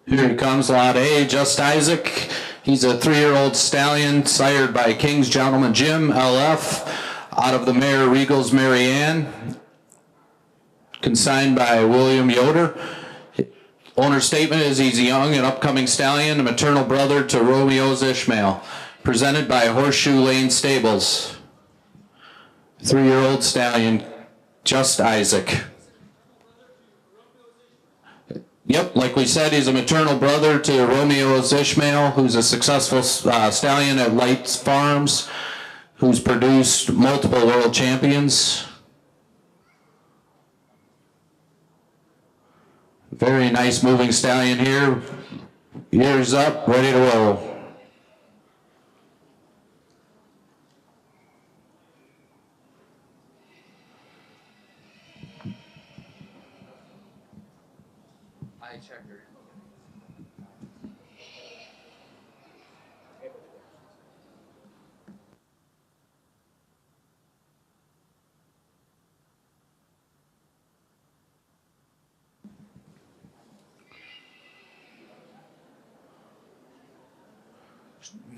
Here he comes, lot A, Just Isaac. He's a 3-year-old stallion sired by King's Gentleman Jim, LF, out of the mare Regal's Marianne, consigned by William Yoder. Owner's statement is he's a young and upcoming stallion, a maternal brother to Romeo's Ishmael, presented by Horseshoe Lane Stables. 3-year-old stallion, Just Isaac. Yep, like we said, he's a maternal brother to Romeo's Ishmael, who's a successful stallion at Lights Farms, who's produced multiple world champions. Very nice moving stallion here. Ears up, ready to roll.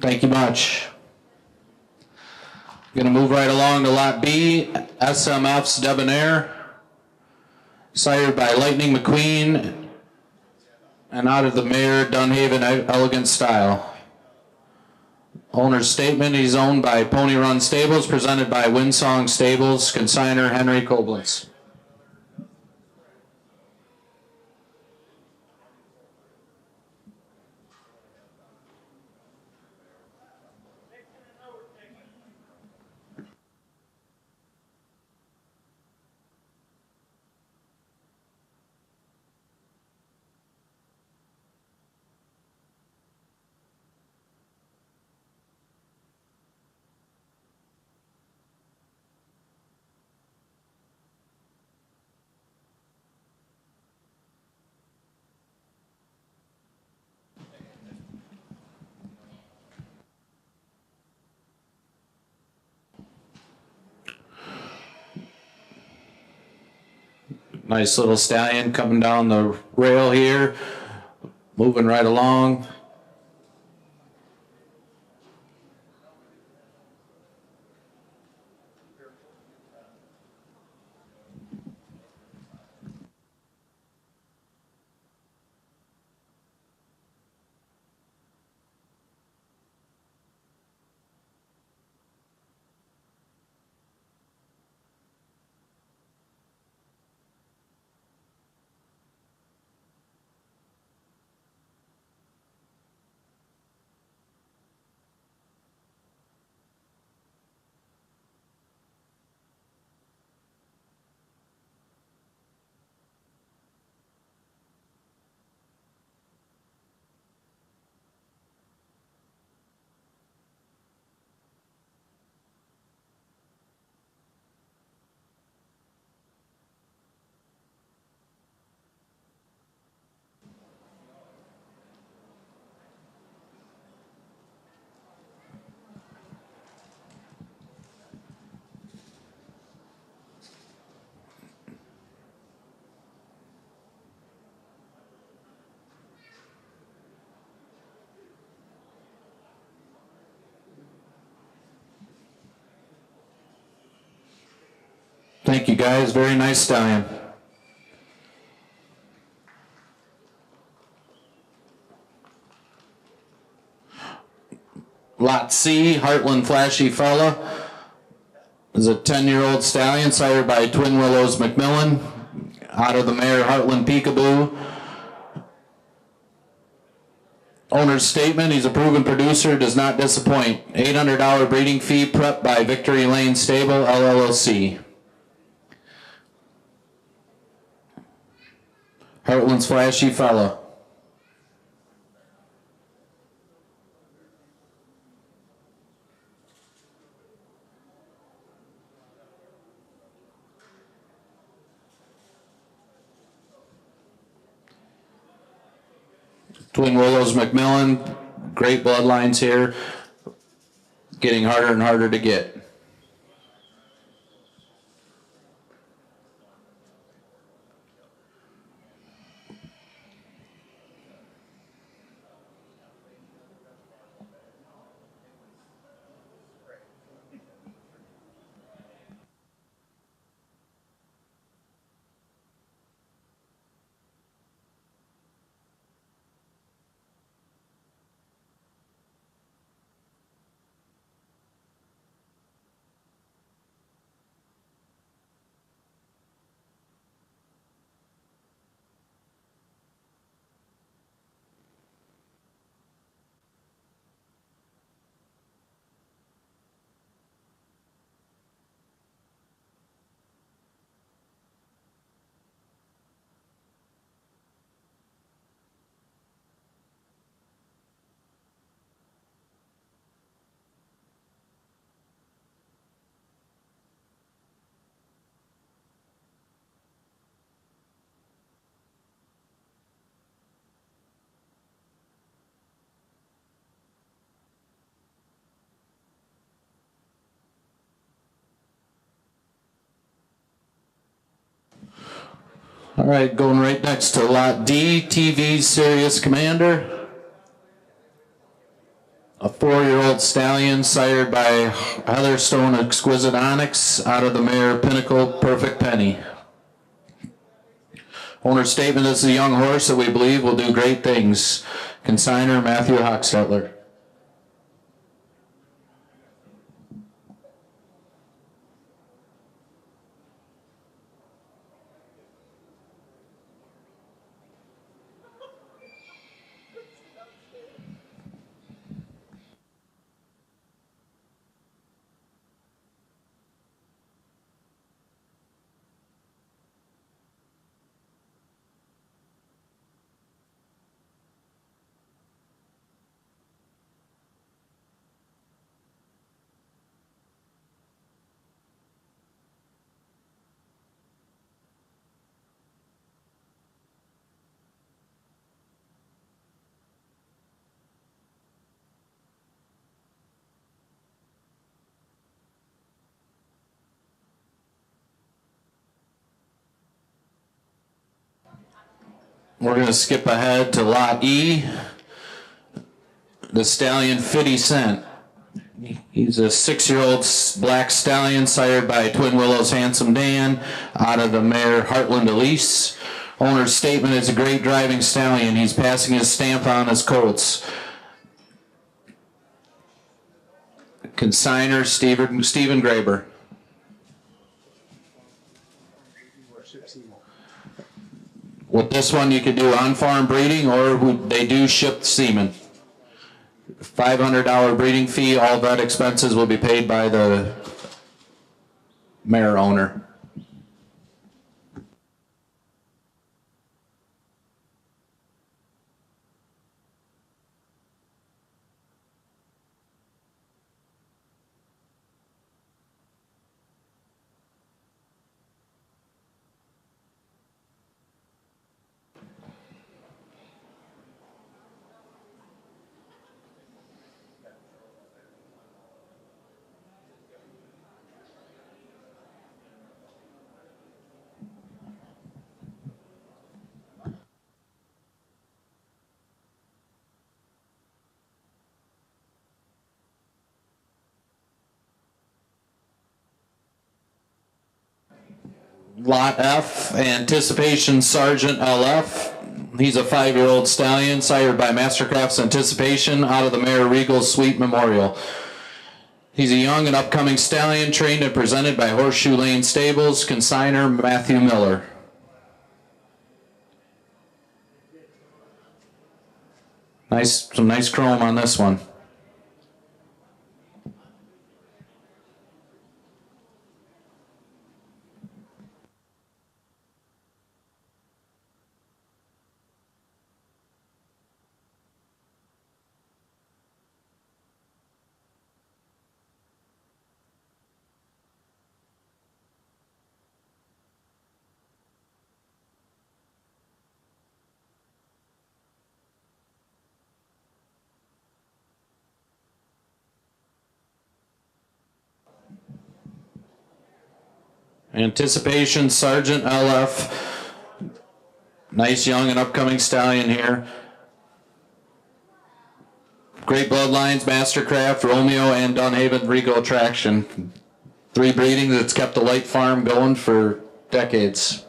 Thank you much. Going to move right along to lot B, SMF's Debonair, sired by Lightning McQueen, and out of the mare Dunhaven Elegant Style. Owner's statement, he's owned by Pony Run Stables, presented by Windsong Stables, consigner Henry Koblitz. Nice little stallion coming down the rail here, moving right along. Thank you, guys. Very nice stallion. Lot C, Heartland Flashy Fella, is a 10-year-old stallion sired by Twin Willows McMillan, out of the mare Heartland Peekaboo. Owner's statement, he's a proven producer, does not disappoint. $800 breeding fee prepped by Victory Lane Stable, LLC. Heartland's Flashy Fella. Twin Willows McMillan, great bloodlines here, getting harder and harder to get. All right, going right next to Lot D, TV Sirius Commander. A 4-year-old stallion sired by Heatherstone Exquisite Onyx out of the mare Pinnacle Perfect Penny. Owner's statement: this is a young horse that we believe will do great things. Consigner Matthew Hochstetler. We're going to skip ahead to Lot E, the stallion 50 Cent. He's a 6-year-old black stallion sired by Twin Willows Handsome Dan out of the mare Heartland Elise. Owner's statement: is a great driving stallion. He's passing his stamp on his coats. Consigner Stephen Graber. With this one, you could do on-farm breeding, or they do ship semen. $500 breeding fee. All vet expenses will be paid by the mare owner. Lot F, Anticipation Sergeant LF. He's a 5-year-old stallion sired by Mastercraft's Anticipation out of the mare Regal's Sweet Memorial. He's a young and upcoming stallion trained and presented by Horseshoe Lane Stables. Consigner Matthew Miller. Some nice chrome on this one. Anticipation Sergeant LF. Nice young and upcoming stallion here. Great bloodlines, Mastercraft, Romeo, and Dunhaven Regal Attraction. 3 breedings that's kept the Light Farm going for decades.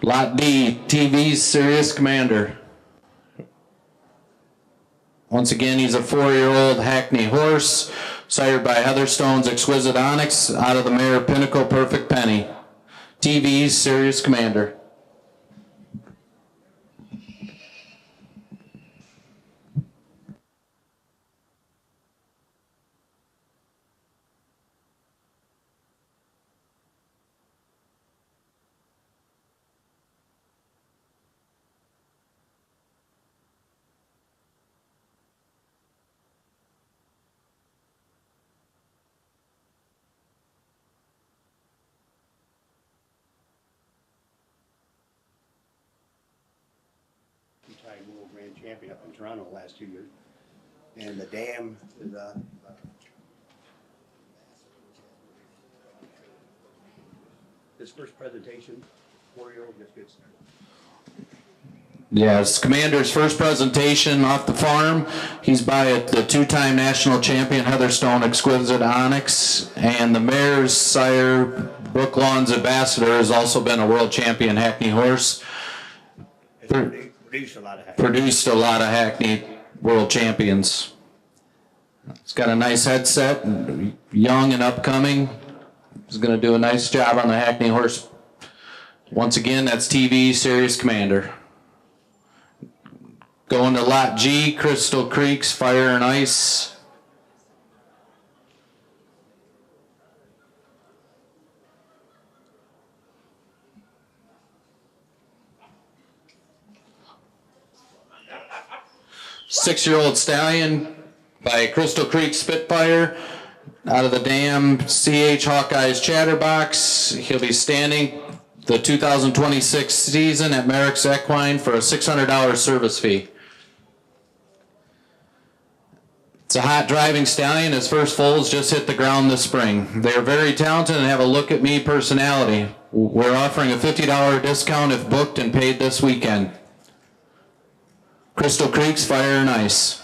Lot D, TV Sirius Commander. Once again, he's a 4-year-old Hackney horse, sired by Heatherstone's Exquisite Onyx out of the mare Pinnacle Perfect Penny. TV Sirius Commander. champion up in Toronto the last 2 years. And the dam is his first presentation, 4-year-old just gets started. Yeah, it's Commander's first presentation off the farm. He's by the two-time national champion Heatherstone Exquisite Onyx, and the mare's sire, Brooklawn's Ambassador, has also been a world champion Hackney horse. Produced a lot of Hackney. Produced a lot of Hackney world champions. He's got a nice headset, young and upcoming. He's going to do a nice job on the Hackney horse. Once again, that's TV Serious Commander. Going to Lot G, Crystal Creek's Fire and Ice. Six-year-old Stallion by Crystal Creek Spitfire. Out of the dam, CH Hawkeye's Chatterbox. He'll be standing the 2026 season at Merrick's Equine for a $600 service fee. It's a hot driving stallion. His first foals just hit the ground this spring. They are very talented and have a look at me personality. We're offering a $50 discount if booked and paid this weekend. Crystal Creek's Fire and Ice.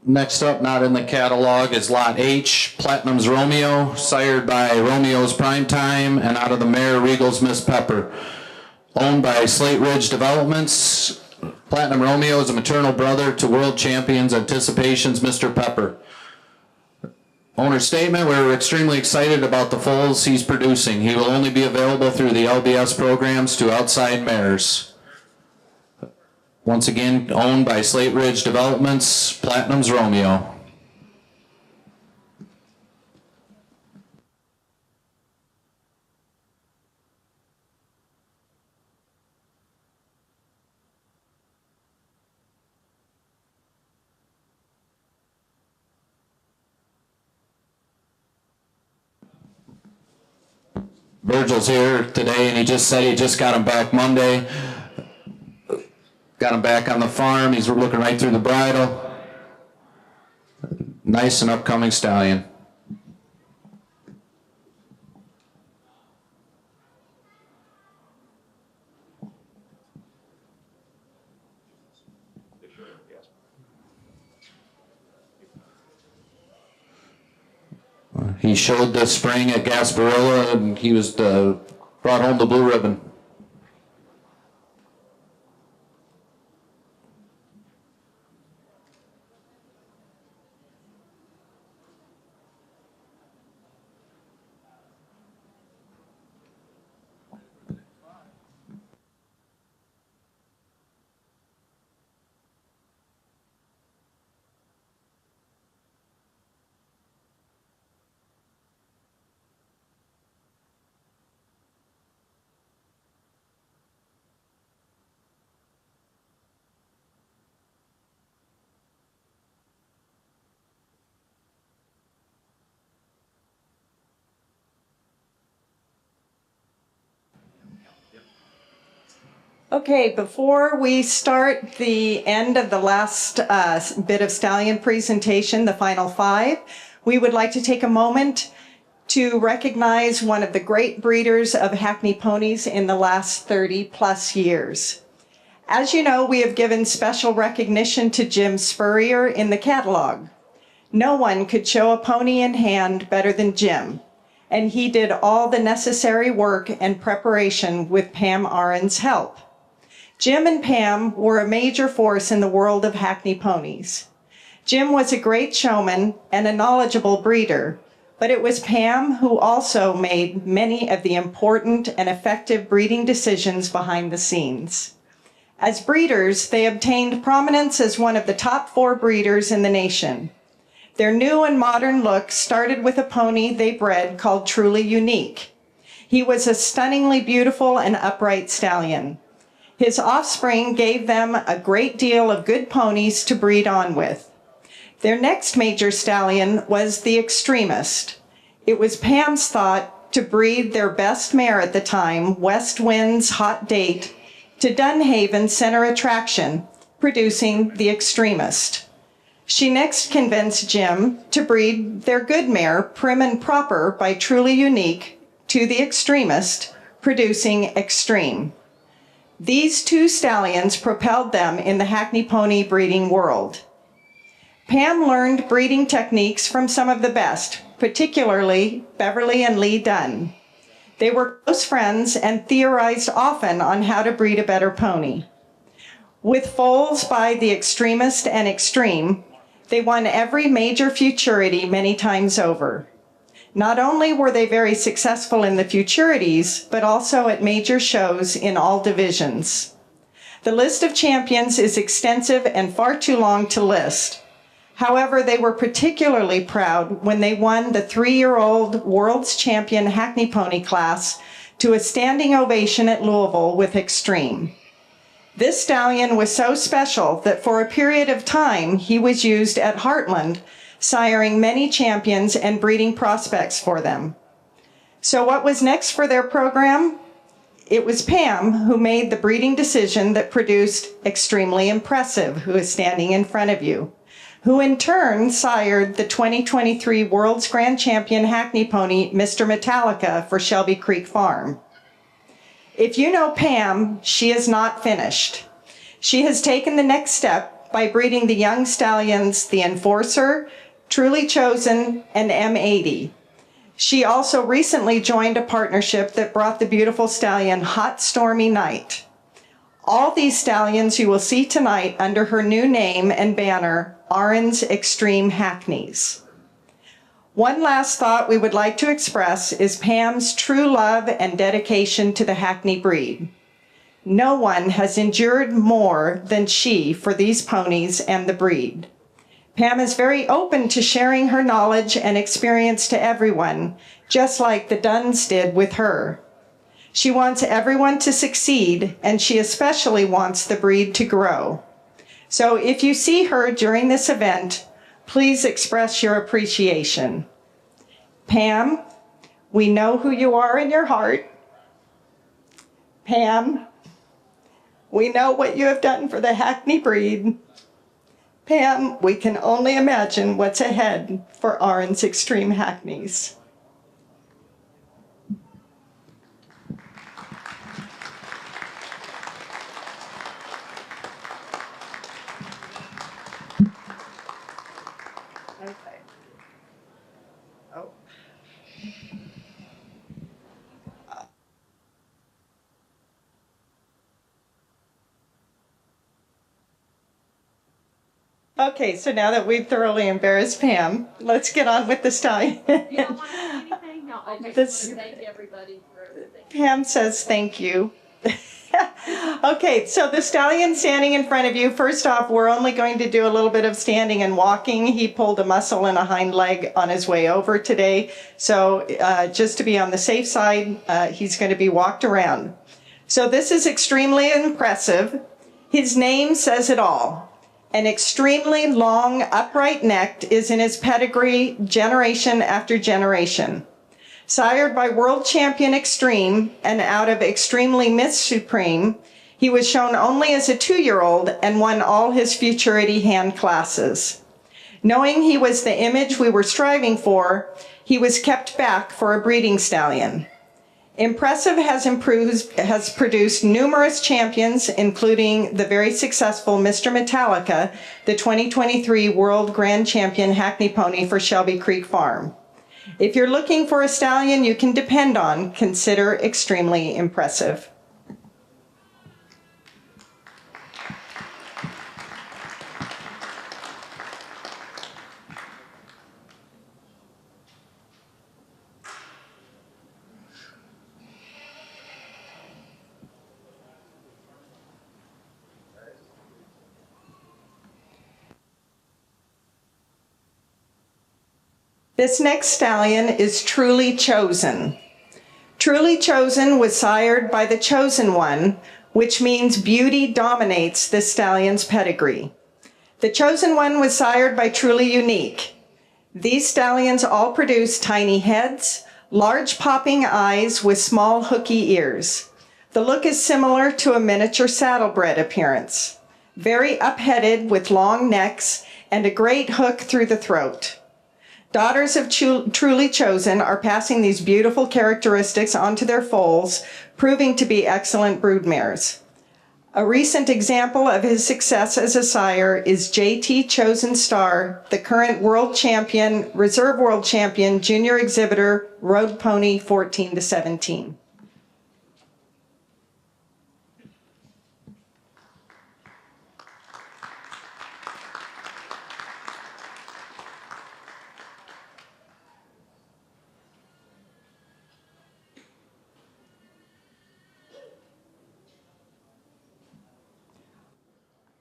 Next up, not in the catalog, is Lot H, Platinum's Romeo, sired by Romeo's Primetime, and out of the mare Regal's Miss Pepper. Owned by Slate Ridge Developments, Platinum Romeo is a maternal brother to world champions Anticipation's Mr. Pepper. Owner statement: we're extremely excited about the foals he's producing. He will only be available through the LBS programs to outside mares. Once again, owned by Slate Ridge Developments, Platinum's Romeo. Virgil's here today, and he just said he just got him back Monday. Got him back on the farm. He's looking right through the bridle. Nice and upcoming stallion. He showed this spring at Gasparilla, and he was brought home the blue ribbon. Okay, before we start the end of the last bit of stallion presentation, the final five, we would like to take a moment to recognize one of the great breeders of Hackney ponies in the last 30 plus years. As you know, we have given special recognition to Jim Spurrier in the catalog. No one could show a pony in hand better than Jim. and he did all the necessary work and preparation with Pam Aron's help. Jim and Pam were a major force in the world of Hackney ponies. Jim was a great showman and a knowledgeable breeder, but it was Pam who also made many of the important and effective breeding decisions behind the scenes. As breeders, they obtained prominence as one of the top 4 breeders in the nation. Their new and modern look started with a pony they bred called Truly Unique. He was a stunningly beautiful and upright stallion. His offspring gave them a great deal of good ponies to breed on with. Their next major stallion was the Extremist. It was Pam's thought to breed their best mare at the time, West Wind's Hot Date, to Dunhaven's Center Attraction, producing the Extremist. She next convinced Jim to breed their good mare, Prim and Proper by Truly Unique, to the Extremist, producing Extreme. These 2 stallions propelled them in the Hackney pony breeding world. Pam learned breeding techniques from some of the best, particularly Beverly and Lee Dunn. They were close friends and theorized often on how to breed a better pony. With foals by the Extremist and Extreme, they won every major futurity many times over. Not only were they very successful in the futurities, but also at major shows in all divisions. The list of champions is extensive and far too long to list. However, they were particularly proud when they won the 3-year-old World's Champion Hackney Pony class to a standing ovation at Louisville with Extreme. This stallion was so special that for a period of time he was used at Heartland, siring many champions and breeding prospects for them. So what was next for their program? It was Pam who made the breeding decision that produced Extremely Impressive, who is standing in front of you, who in turn sired the 2023 World's Grand Champion Hackney pony, Mr. Metallica, for Shelby Creek Farm. If you know Pam, she is not finished. She has taken the next step by breeding the young stallions, the Enforcer, Truly Chosen, and M80. She also recently joined a partnership that brought the beautiful stallion Hot Stormy Night. All these stallions you will see tonight under her new name and banner, Aron's Extreme Hackneys. One last thought we would like to express is Pam's true love and dedication to the Hackney breed. No one has endured more than she for these ponies and the breed. Pam is very open to sharing her knowledge and experience to everyone, just like the Dunns did with her. She wants everyone to succeed, and she especially wants the breed to grow. So if you see her during this event, please express your appreciation. Pam, we know who you are in your heart. Pam, we know what you have done for the Hackney breed. Pam, we can only imagine what's ahead for Aron's Extreme Hackneys. Okay, so now that we've thoroughly embarrassed Pam, let's get on with the stallion. You don't want to say anything? No, I just This- want to thank everybody for everything. Pam says thank you. Okay, so the stallion standing in front of you, first off, we're only going to do a little bit of standing and walking. He pulled a muscle in a hind leg on his way over today. So just to be on the safe side, he's going to be walked around. So this is extremely impressive. His name says it all. An extremely long, upright neck is in his pedigree generation after generation. Sired by World Champion Extreme and out of Extremely Miss Supreme, he was shown only as a 2-year-old and won all his futurity hand classes. Knowing he was the image we were striving for, he was kept back for a breeding stallion. Impressive has produced numerous champions, including the very successful Mr. Metallica, the 2023 World Grand Champion Hackney Pony for Shelby Creek Farm. If you're looking for a stallion you can depend on, consider extremely impressive. This next stallion is Truly Chosen. Truly Chosen was sired by the Chosen One, which means beauty dominates this stallion's pedigree. The Chosen One was sired by Truly Unique. These stallions all produce tiny heads, large popping eyes with small hooky ears. The look is similar to a miniature saddlebred appearance. Very upheaded with long necks and a great hook through the throat. Daughters of Truly Chosen are passing these beautiful characteristics onto their foals, proving to be excellent broodmares. A recent example of his success as a sire is JT Chosen Star, the current world champion, reserve world champion, junior exhibitor, road pony 14 to 17.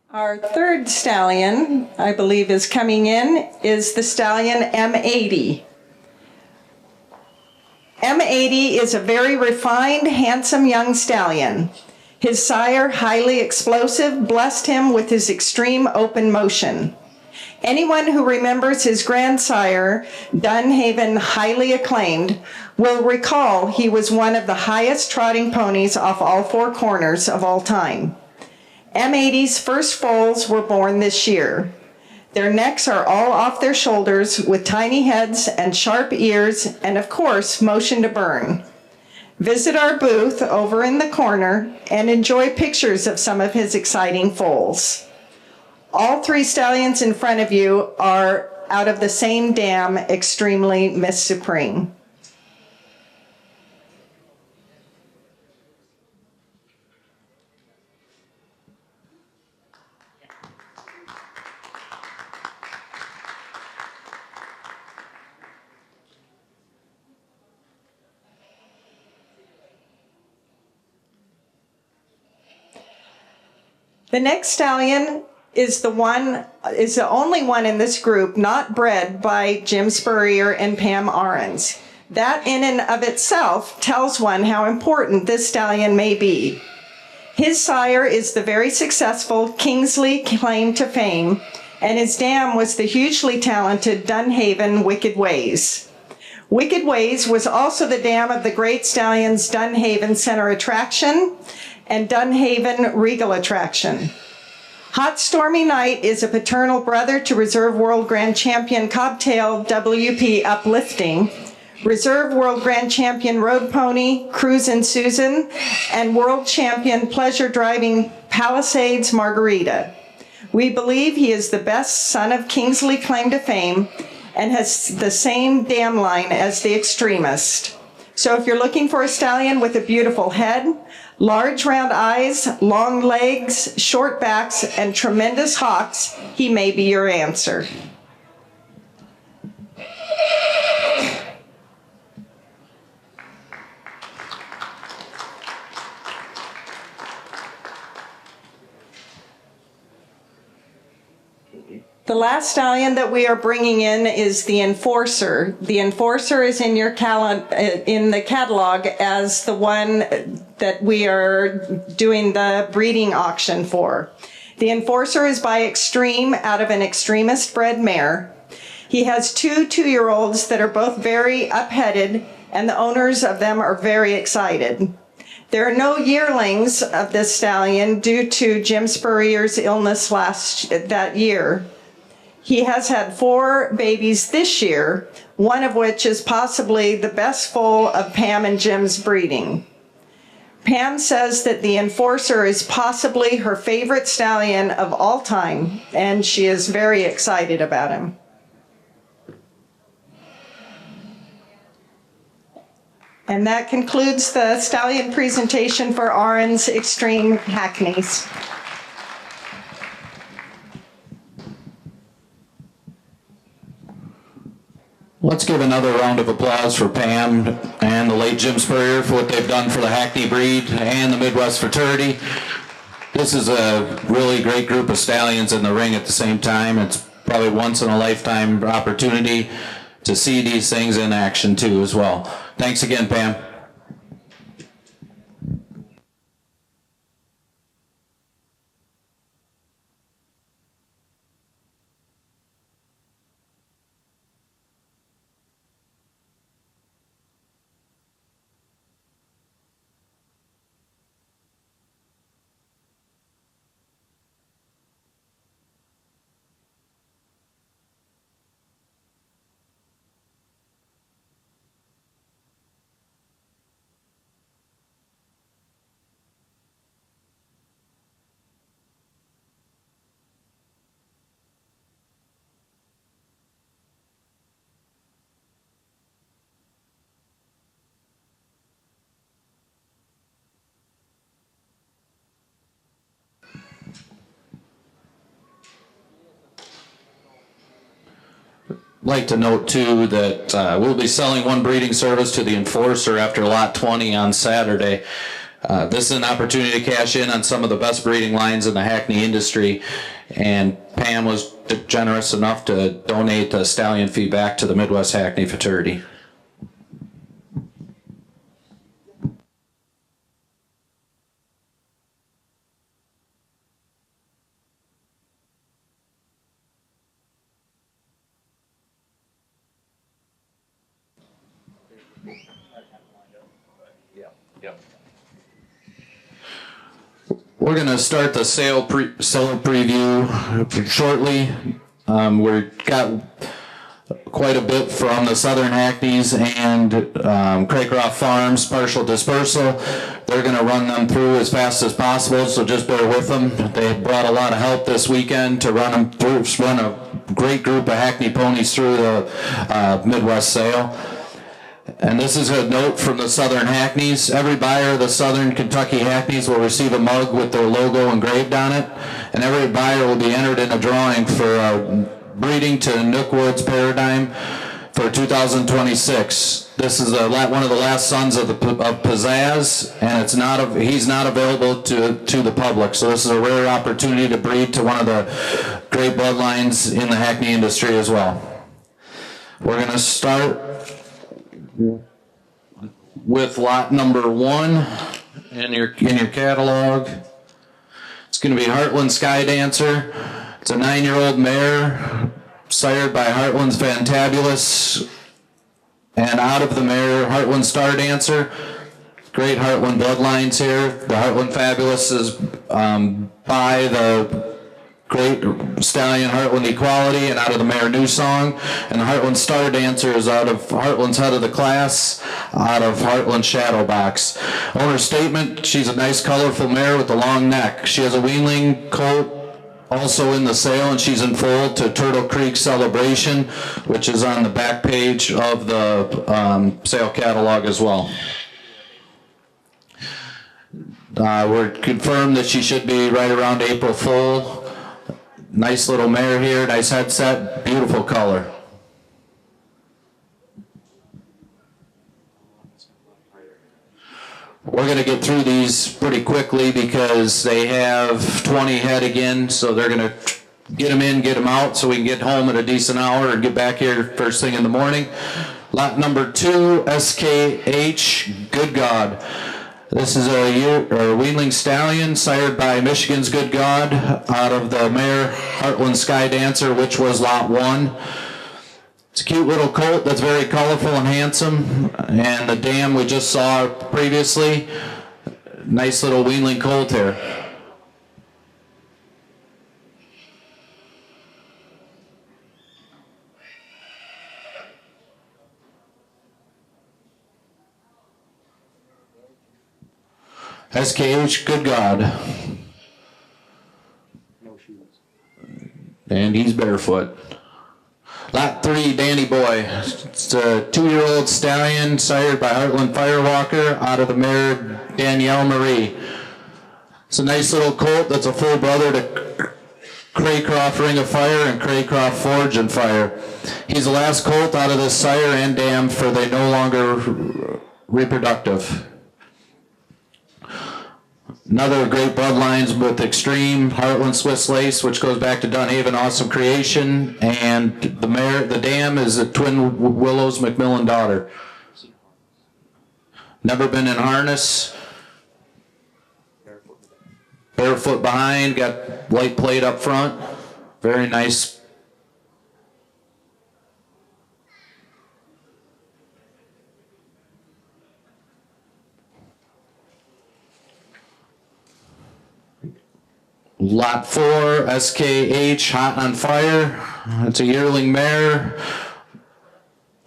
Our third stallion, I believe, is coming in, is the stallion M80. M80 is a very refined, handsome young stallion. His sire, highly explosive, blessed him with his extreme open motion. Anyone who remembers his grandsire, Dunhaven, highly acclaimed, will recall he was one of the highest trotting ponies off all four corners of all time. M80's first foals were born this year. Their necks are all off their shoulders with tiny heads and sharp ears and, of course, motion to burn. Visit our booth over in the corner and enjoy pictures of some of his exciting foals. All three stallions in front of you are out of the same dam, Extremely Miss Supreme. The next stallion is the only one in this group not bred by Jim Spurrier and Pam Ahrens. That in and of itself tells one how important this stallion may be. His sire is the very successful Kingsley Claim to Fame, and his dam was the hugely talented Dunhaven Wicked Ways. Wicked Ways was also the dam of the great stallions Dunhaven Center Attraction and Dunhaven Regal Attraction. Hot Stormy Night is a paternal brother to Reserve World Grand Champion Cobtail WP Uplifting, Reserve World Grand Champion Road Pony Cruisin' Susan, and World Champion Pleasure Driving Palisades Margarita. We believe he is the best son of Kingsley Claim to Fame and has the same dam line as the Extremist. So if you're looking for a stallion with a beautiful head, large round eyes, long legs, short backs, and tremendous hocks, he may be your answer. The last stallion that we are bringing in is the Enforcer. The Enforcer is in your in the catalog as the one that we are doing the breeding auction for. The Enforcer is by Extreme out of an Extremist bred mare. He has two 2-year-olds that are both very upheaded, and the owners of them are very excited. There are no yearlings of this stallion due to Jim Spurrier's illness that year. He has had 4 babies this year, one of which is possibly the best foal of Pam and Jim's breeding. Pam says that the Enforcer is possibly her favorite stallion of all time, and she is very excited about him. And that concludes the stallion presentation for Oran's Extreme Hackneys. Let's give another round of applause for Pam and the late Jim Spurrier for what they've done for the Hackney breed and the Midwest fraternity. This is a really great group of stallions in the ring at the same time. It's probably once in a lifetime opportunity to see these things in action too as well. Thanks again, Pam. Like to note too that we'll be selling one breeding service to the Enforcer after lot 20 on Saturday. This is an opportunity to cash in on some of the best breeding lines in the Hackney industry, and Pam was generous enough to donate a stallion fee back to the Midwest Hackney fraternity. We're going to start the sale preview shortly. We've got quite a bit from the Southern Hackneys and Craycroft Farms partial dispersal. They're going to run them through as fast as possible, so just bear with them. They brought a lot of help this weekend to run them through, run a great group of Hackney ponies through the Midwest sale. And this is a note from the Southern Hackneys. Every buyer of the Southern Kentucky Hackneys will receive a mug with their logo engraved on it, and every buyer will be entered in a drawing for breeding to Nookwoods Paradigm for 2026. This is one of the last sons of Pizzazz, and he's not available to the public. So this is a rare opportunity to breed to one of the great bloodlines in the Hackney industry as well. We're going to start with lot number 1 in your catalog. It's going to be Heartland Sky Dancer. It's a 9-year-old mare sired by Heartland's Fantabulous, and out of the mare Heartland Star Dancer. Great Heartland bloodlines here. The Heartland Fabulous is by the great stallion Heartland Equality, and out of the mare New Song. And the Heartland Star Dancer is out of Heartland's Head of the Class, out of Heartland Shadow Box. Owner statement: she's a nice colorful mare with a long neck. She has a weanling colt also in the sale, and she's in foal to Turtle Creek Celebration, which is on the back page of the sale catalog as well. We're confirmed that she should be right around April foal. Nice little mare here, nice headset, beautiful color. We're going to get through these pretty quickly because they have 20 head again, so they're going to get them in, get them out, so we can get home at a decent hour and get back here first thing in the morning. Lot number 2, SKH, Good God. This is a weanling stallion sired by Michigan's Good God out of the mare Heartland Sky Dancer, which was lot 1. It's a cute little colt that's very colorful and handsome, and the dam we just saw previously. Nice little weanling colt here. SKH, Good God. No shoes. And he's barefoot. Lot 3, Danny Boy. It's a 2-year-old stallion sired by Heartland Firewalker out of the mare Danielle Marie. It's a nice little colt that's a full brother to Craycroft Ring of Fire and Craycroft Forge and Fire. He's the last colt out of this sire and dam for they no longer reproductive. Another great bloodlines with Extreme, Heartland Swiss Lace, which goes back to Dunhaven, Awesome Creation, and the dam is a Twin Willows McMillan daughter. Never been in harness. Barefoot behind, got light plate up front. Very nice. Lot 4, SKH, Hot on Fire. It's a yearling mare.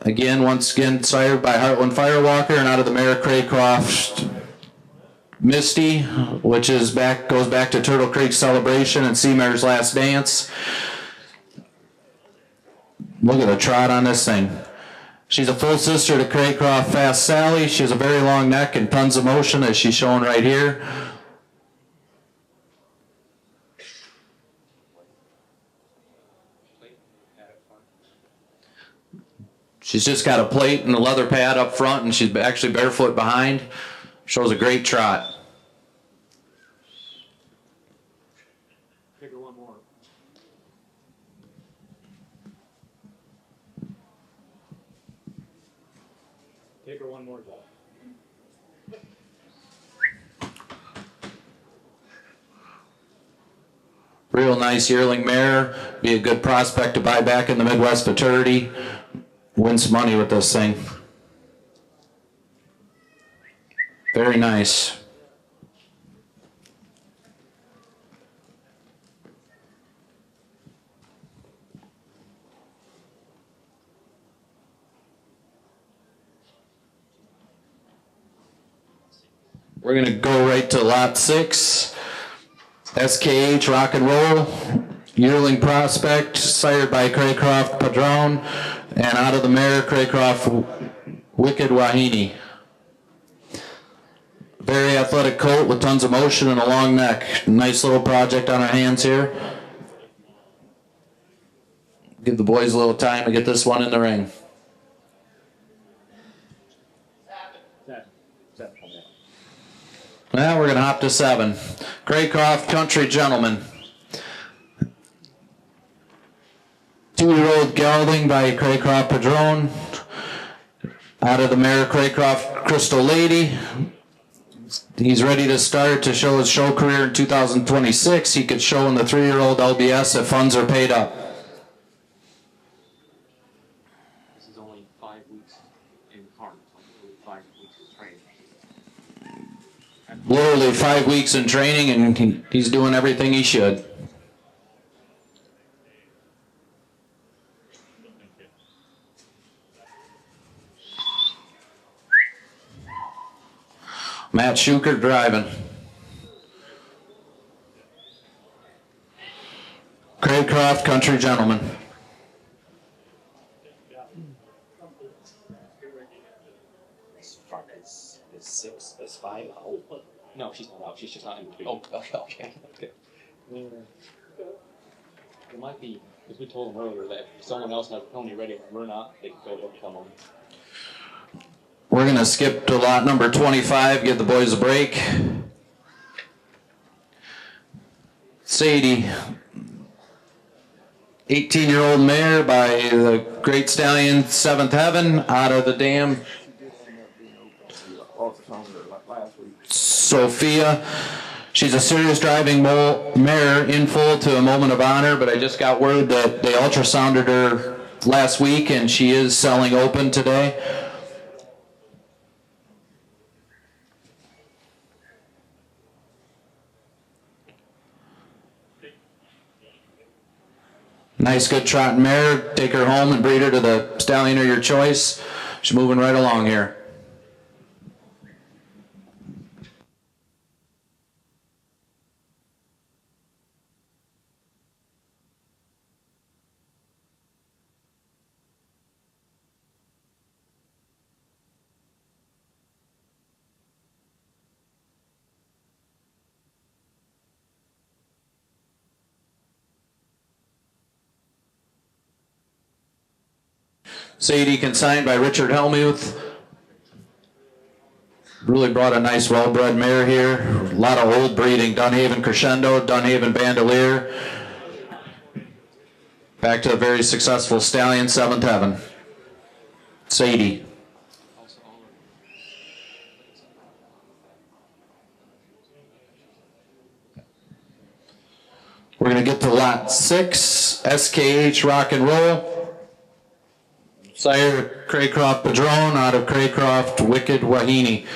Once again, sired by Heartland Firewalker, and out of the mare Craycroft Misty, which goes back to Turtle Creek Celebration and Seamare's Last Dance. Look at the trot on this thing. She's a full sister to Craycroft Fast Sally. She has a very long neck and tons of motion, as she's shown right here. She's just got a plate and a leather pad up front, and she's actually barefoot behind. Shows a great trot. Take her one more. Take her one more, Josh. Real nice yearling mare. Be a good prospect to buy back in the Midwest Futurity. Win some money with this thing. Very nice. We're going to go right to lot 6. SKH Rock and Roll. Yearling prospect, sired by Craycroft Padron, and out of the mare Craycroft Wicked Wahine. Very athletic colt with tons of motion and a long neck. Nice little project on our hands here. Give the boys a little time to get this one in the ring. Now we're going to hop to 7. Craycroft Country Gentleman. 2-year-old gelding by Craycroft Padron. Out of the mare Craycroft Crystal Lady. He's ready to start to show his show career in 2026. He could show in the 3-year-old LBS if funds are paid up. This is only 5 weeks in harness, 5 weeks of training. Literally 5 weeks in training, and he's doing everything he should. Matt Schuker driving. Craycroft Country Gentleman. This front is 6, is 5 out. No, she's not out. She's just not in between. Oh, okay. It might be, because we told them earlier that if someone else has a pony ready and we're not, they can go up and come on. We're going to skip to lot number 25, give the boys a break. Sadie, 18-year-old mare by the Great Stallion, 7th Heaven, out of the dam. Sophia, she's a serious driving mare in full to a moment of honor, but I just got word that they ultrasounded her last week and she is selling open today. Nice, good trotting mare. Take her home and breed her to the stallion of your choice. She's moving right along here. Sadie consigned by Richard Helmuth. Really brought a nice well-bred mare here. A lot of old breeding. Dunhaven Crescendo, Dunhaven Bandolier. Back to a very successful stallion, Seventh Heaven. Sadie. We're going to get to lot 6, SKH Rock and Roll. Sire Craycroft Padron out of Craycroft Wicked Wahine.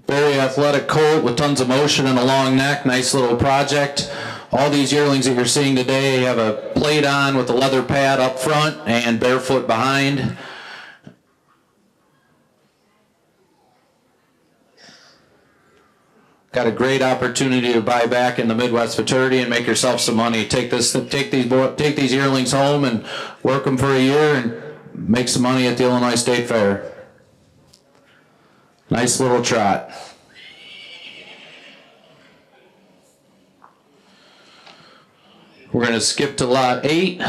Very athletic colt with tons of motion and a long neck. Nice little project. All these yearlings that you're seeing today have a plate on with a leather pad up front and barefoot behind. Got a great opportunity to buy back in the Midwest Futurity and make yourself some money. Take these yearlings home and work them for a year and make some money at the Illinois State Fair. Nice little trot. We're going to skip to lot 8.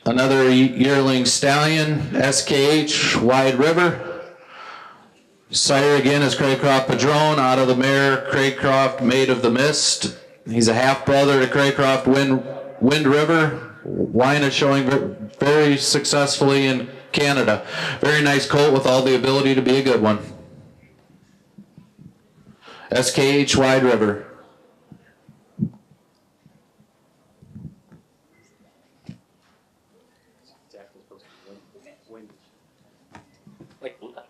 Another yearling stallion, SKH Wide River. Sire again is Craycroft Padron out of the mare Craycroft Maid of the Mist. He's a half brother to Craycroft Wind River. Wine is showing very successfully in Canada. Very nice colt with all the ability to be a good one. SKH Wide River. Like blood.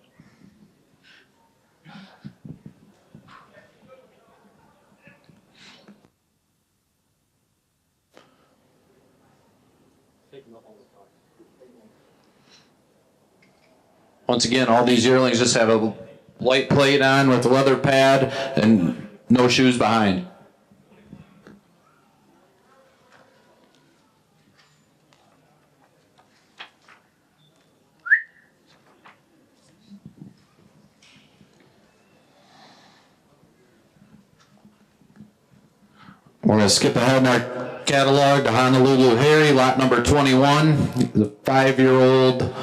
Once again, all these yearlings just have a light plate on with a leather pad and no shoes behind. We're going to skip ahead in our catalog to Honolulu Harry, lot number 21. The 5-year-old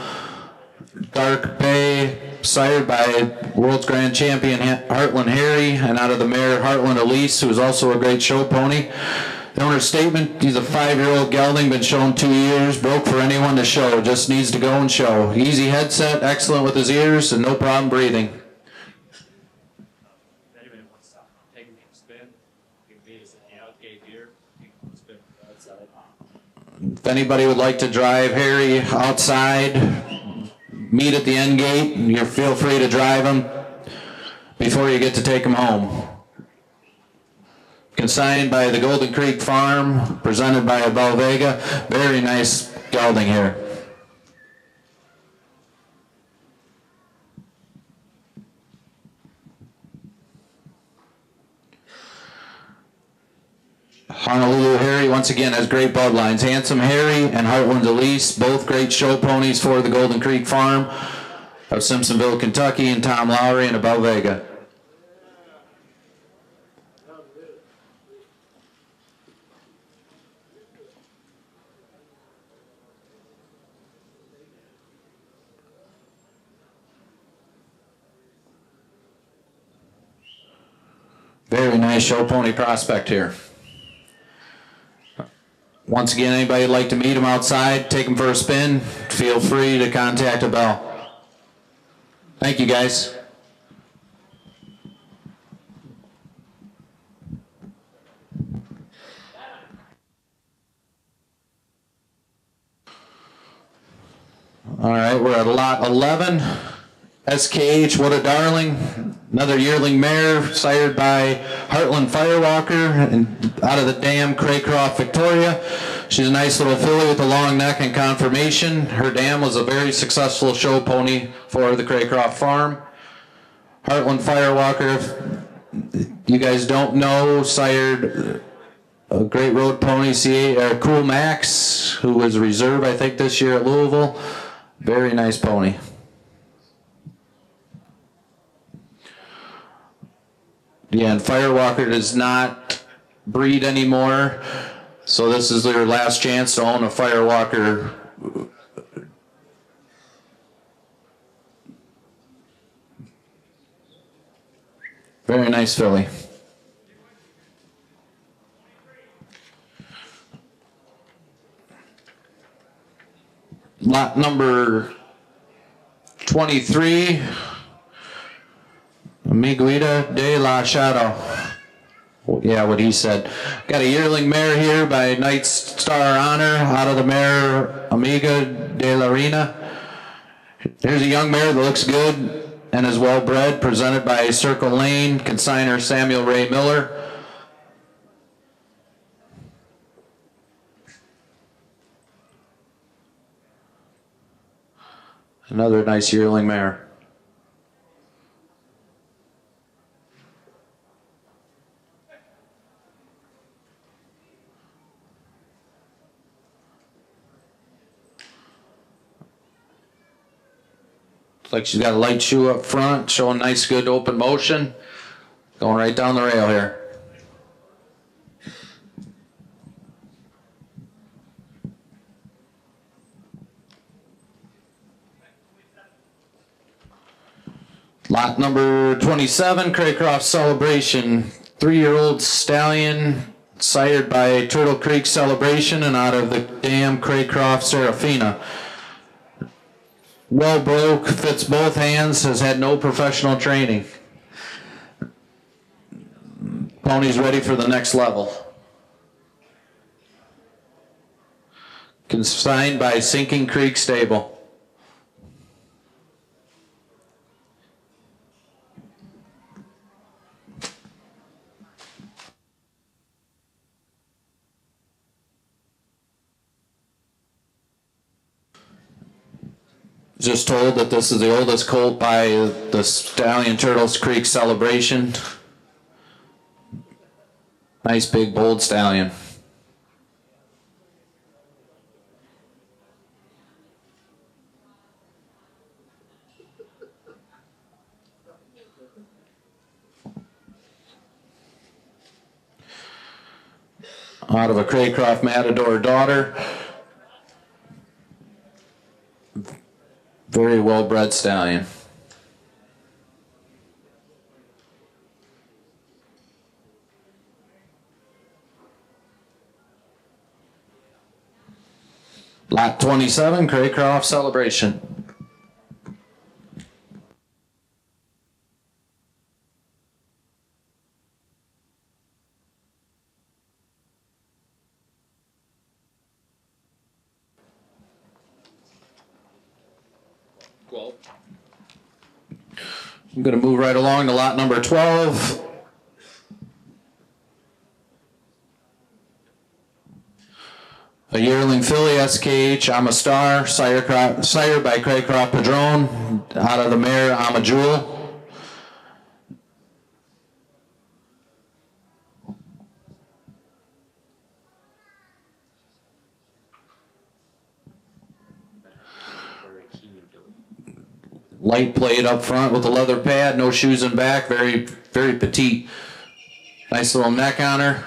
dark bay, sired by world's grand champion Heartland Harry, and out of the mare Heartland Elise, who is also a great show pony. The owner's statement, he's a 5-year-old gelding, been shown 2 years, broke for anyone to show, just needs to go and show. Easy headset, excellent with his ears, and no problem breathing. If anybody would like to drive Harry outside, meet at the end gate, you feel free to drive him before you get to take him home. Consigned by the Golden Creek Farm, presented by Abel Vega. Very nice gelding here. Honolulu Harry, once again, has great bloodlines. Handsome Harry and Heartland Elise, both great show ponies for the Golden Creek Farm of Simpsonville, Kentucky, and Tom Lowry and Abel Vega. Very nice show pony prospect here. Once again, anybody would like to meet him outside, take him for a spin, feel free to contact Abel. Thank you, guys. All right, we're at lot 11. SKH, What a Darling. Another yearling mare, sired by Heartland Firewalker, and out of the dam, Craycroft Victoria. She's a nice little filly with a long neck and conformation. Her dam was a very successful show pony for the Craycroft Farm. Heartland Firewalker, if you guys don't know, sired a great road pony, Cool Max, who was reserve, I think, this year at Louisville. Very nice pony. Yeah, and Firewalker does not breed anymore. So this is your last chance to own a Firewalker. Very nice filly. Lot number 23, Miguita de la Shadow. Yeah, what he said. Got a yearling mare here by Knight Star Honor out of the mare Amiga de la Reina. Here's a young mare that looks good and is well bred, presented by Circle Lane, consigner Samuel Ray Miller. Another nice yearling mare. Looks like she's got a light shoe up front, showing nice good open motion. Going right down the rail here. Lot number 27, Craycroft Celebration. 3-year-old stallion, sired by Turtle Creek Celebration and out of the dam Craycroft Serafina. Well broke, fits both hands, has had no professional training. Pony's ready for the next level. Consigned by Sinking Creek Stable. Just told that this is the oldest colt by the Stallion Turtles Creek Celebration. Nice big bold stallion. Out of a Craycroft Matador daughter. Very well bred stallion. Lot 27, Craycroft Celebration. I'm going to move right along to lot number 12. A yearling filly, SKH, I'm a Star, sired by Craycroft Padron, out of the mare, I'm a Jewel. Light plate up front with a leather pad, no shoes in back, very, very petite. Nice little neck on her.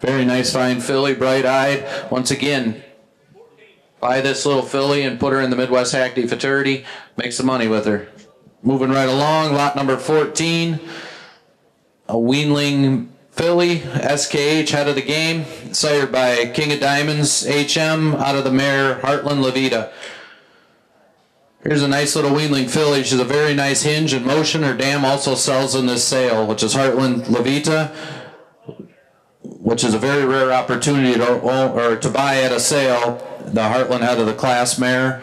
Very nice fine filly, bright-eyed. Once again, buy this little filly and put her in the Midwest Hackney Fraternity. Make some money with her. Moving right along, lot number 14. A weanling filly, SKH, head of the game. Sired by King of Diamonds, HM, out of the mare, Heartland Levita. Here's a nice little weanling filly. She's a very nice hinge and motion. Her dam also sells in this sale, which is Heartland Levita, which is a very rare opportunity to buy at a sale. The Heartland head of the class mare.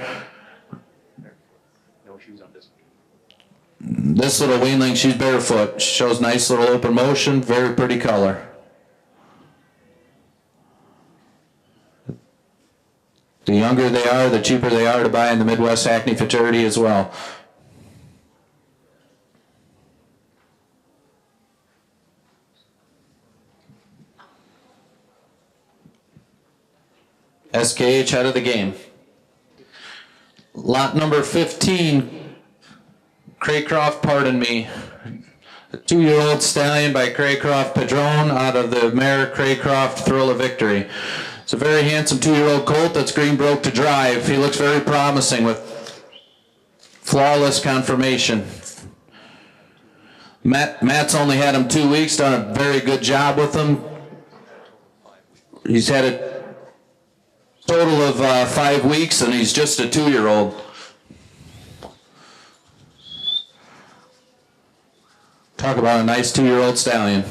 No shoes on this. This little weanling, she's barefoot. Shows nice little open motion, very pretty color. The younger they are, the cheaper they are to buy in the Midwest Hackney Fraternity as well. SKH head of the game. Lot number 15, Craycroft, pardon me. A 2-year-old stallion by Craycroft Padron out of the mare Craycroft Thrill of Victory. It's a very handsome 2-year-old colt that's green broke to drive. He looks very promising with flawless conformation. Matt's only had him 2 weeks, done a very good job with him. He's had a total of 5 weeks, and he's just a 2-year-old. Talk about a nice 2-year-old stallion.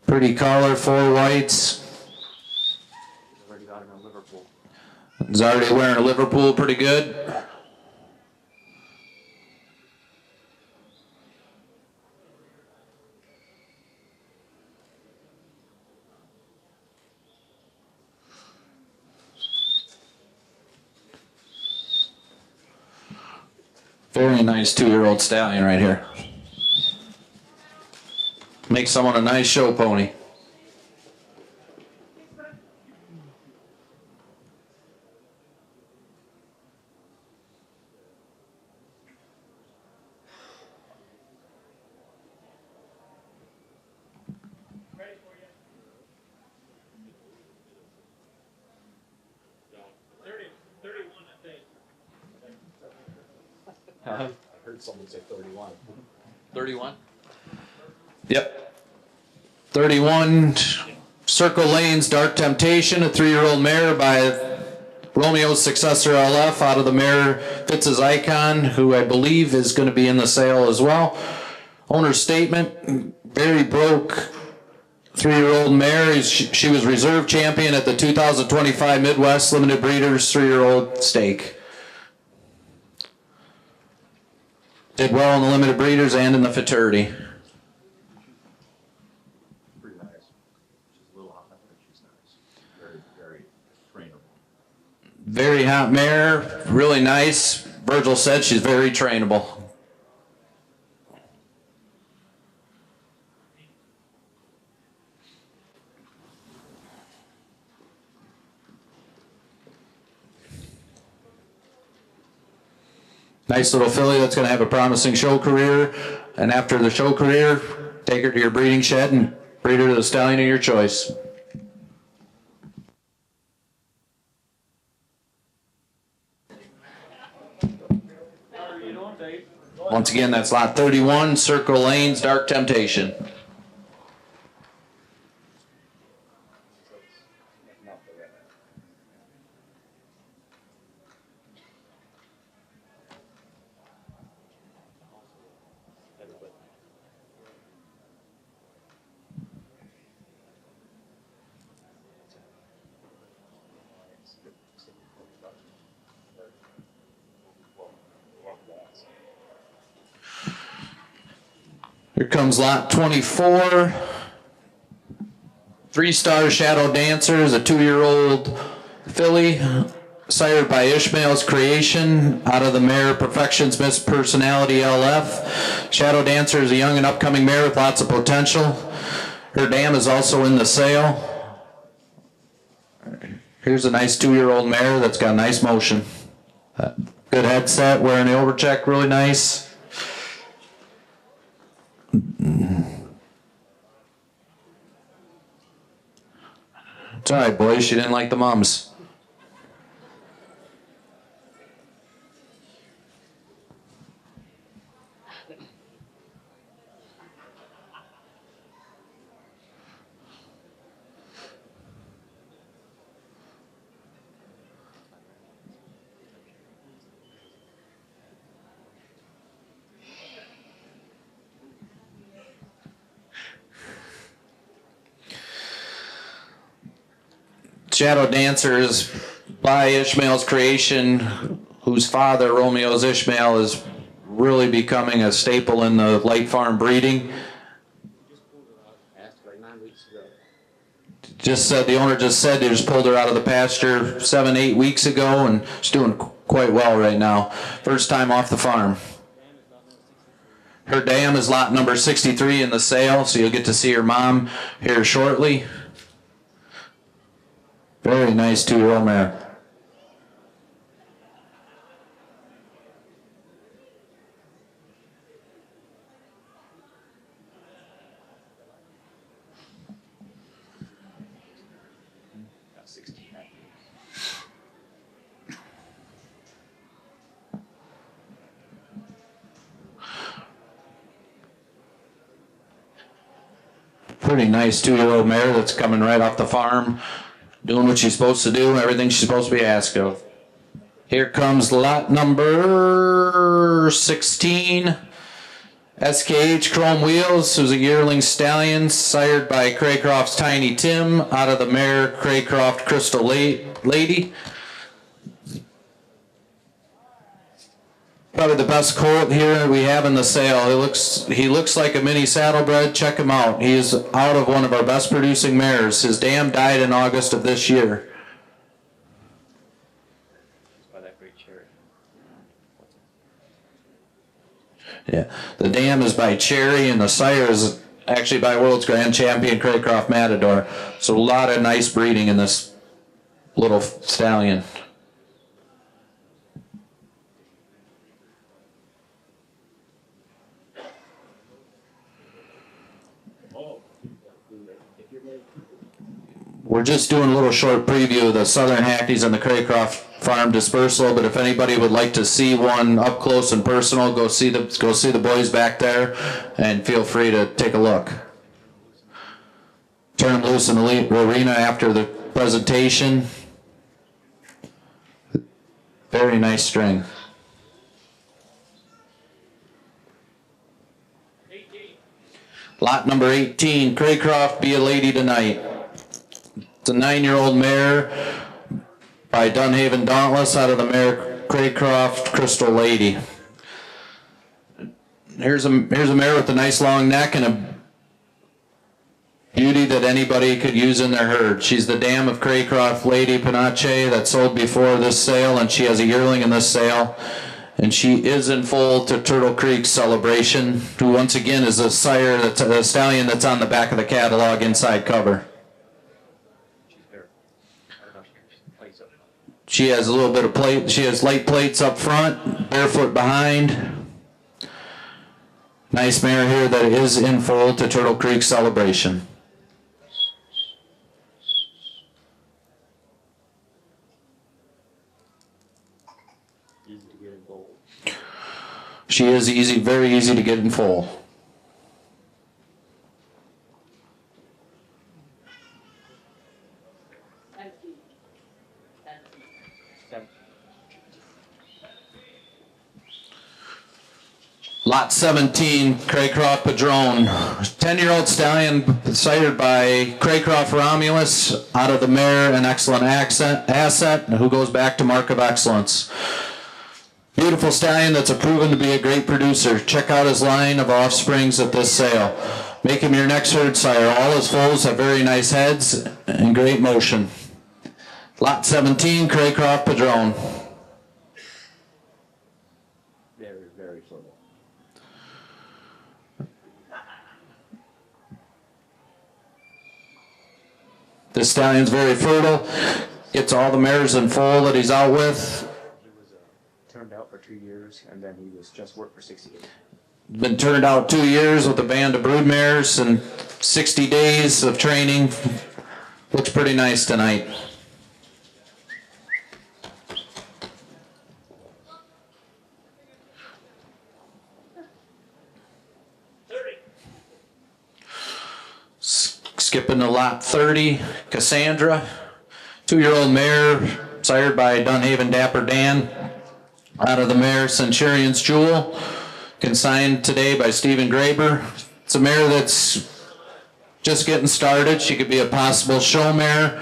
Pretty collar, 4 whites. Already got him in Liverpool. He's already wearing a Liverpool pretty good. Very nice 2-year-old stallion right here. Makes someone a nice show pony. I heard someone say 31. 31? Yep. 31, Circle Lanes Dark Temptation, a 3-year-old mare by Romeo's successor LF out of the mare Fitz's Icon, who I believe is going to be in the sale as well. Owner's statement, very broke 3-year-old mare. She was reserve champion at the 2025 Midwest Limited Breeders 3-year-old stake. Did well in the Limited Breeders and in the Futurity. Pretty nice. She's a little hot, but she's nice. Very, very trainable. Very hot mare, really nice. Virgil said she's very trainable. Nice little filly that's going to have a promising show career. And after the show career, take her to your breeding shed and breed her to the stallion of your choice. Once again, that's lot 31, Circle Lanes, Dark Temptation. Here comes lot 24. 3-star Shadow Dancers, a 2-year-old filly, sired by Ishmael's Creation, out of the mare Perfection's Miss Personality LF. Shadow Dancer is a young and upcoming mare with lots of potential. Her dam is also in the sale. Here's a nice 2-year-old mare that's got nice motion. Good headset, wearing the overcheck, really nice. It's all right, boys. She didn't like the mums. Shadow Dancers by Ishmael's Creation, whose father, Romeo's Ishmael, is really becoming a staple in the light farm breeding. Just said, the owner just said they just pulled her out of the pasture 7-8 weeks ago, and she's doing quite well right now. First time off the farm. Her dam is lot number 63 in the sale, so you'll get to see her mom here shortly. Very nice 2-year-old mare. Pretty nice 2-year-old mare that's coming right off the farm, doing what she's supposed to do, everything she's supposed to be asked of. Here comes lot number 16. SKH Chrome Wheels, who's a yearling stallion, sired by Craycroft's Tiny Tim, out of the mare Craycroft Crystal Lady. Probably the best colt here we have in the sale. He looks like a mini saddlebred. Check him out. He is out of one of our best producing mares. His dam died in August of this year. By that great cherry. Yeah, the dam is by Cherry, and the sire is actually by World's Grand Champion Craycroft Matador. So a lot of nice breeding in this little stallion. We're just doing a little short preview of the Southern Hackneys and the Craycroft Farm dispersal, but if anybody would like to see one up close and personal, go see the boys back there, and feel free to take a look. Turn them loose in the arena after the presentation. Very nice string. Lot number 18, Craycroft, Be a Lady Tonight. It's a 9-year-old mare by Dunhaven Dauntless, out of the mare Craycroft Crystal Lady. Here's a mare with a nice long neck and a beauty that anybody could use in their herd. She's the dam of Craycroft Lady Panache that sold before this sale, and she has a yearling in this sale. And she is in full to Turtle Creek Celebration, who once again is a sire, that's a stallion that's on the back of the catalog inside cover. She has a little bit of plate. She has light plates up front, barefoot behind. Nice mare here that is in full to Turtle Creek Celebration. Easy to get in gold. She is easy, very easy to get in full. Lot 17, Craycroft Padrone. 10-year-old stallion sired by Craycroft Romulus, out of the mare An Excellent Asset, who goes back to Mark of Excellence. Beautiful stallion that's proven to be a great producer. Check out his line of offsprings at this sale. Make him your next herd sire. All his foals have very nice heads and great motion. Lot 17, Craycroft Padrone. Very, very fertile. This stallion's very fertile. Gets all the mares in full that he's out with. He was turned out for 2 years, and then he was just worked for 60 days. Been turned out 2 years with a band of brood mares and 60 days of training. Looks pretty nice tonight. Skipping to lot 30, Cassandra, 2-year-old mare, sired by Dunhaven Dapper Dan, out of the mare Centurion's Jewel, consigned today by Stephen Graber. It's a mare that's just getting started. She could be a possible show mare.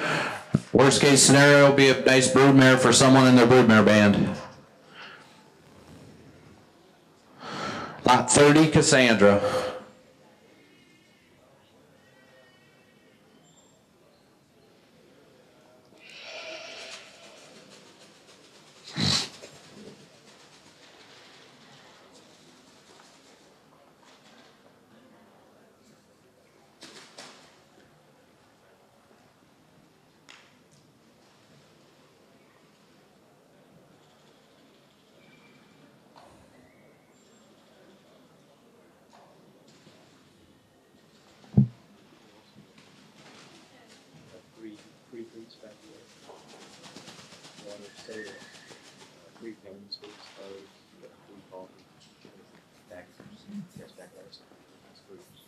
Worst case scenario, be a nice brood mare for someone in their broodmare band. Lot 30, Cassandra. Free fruits back there. Water, soda, free pains, free clothes, free coffee, back, yes, back there. That's fruits.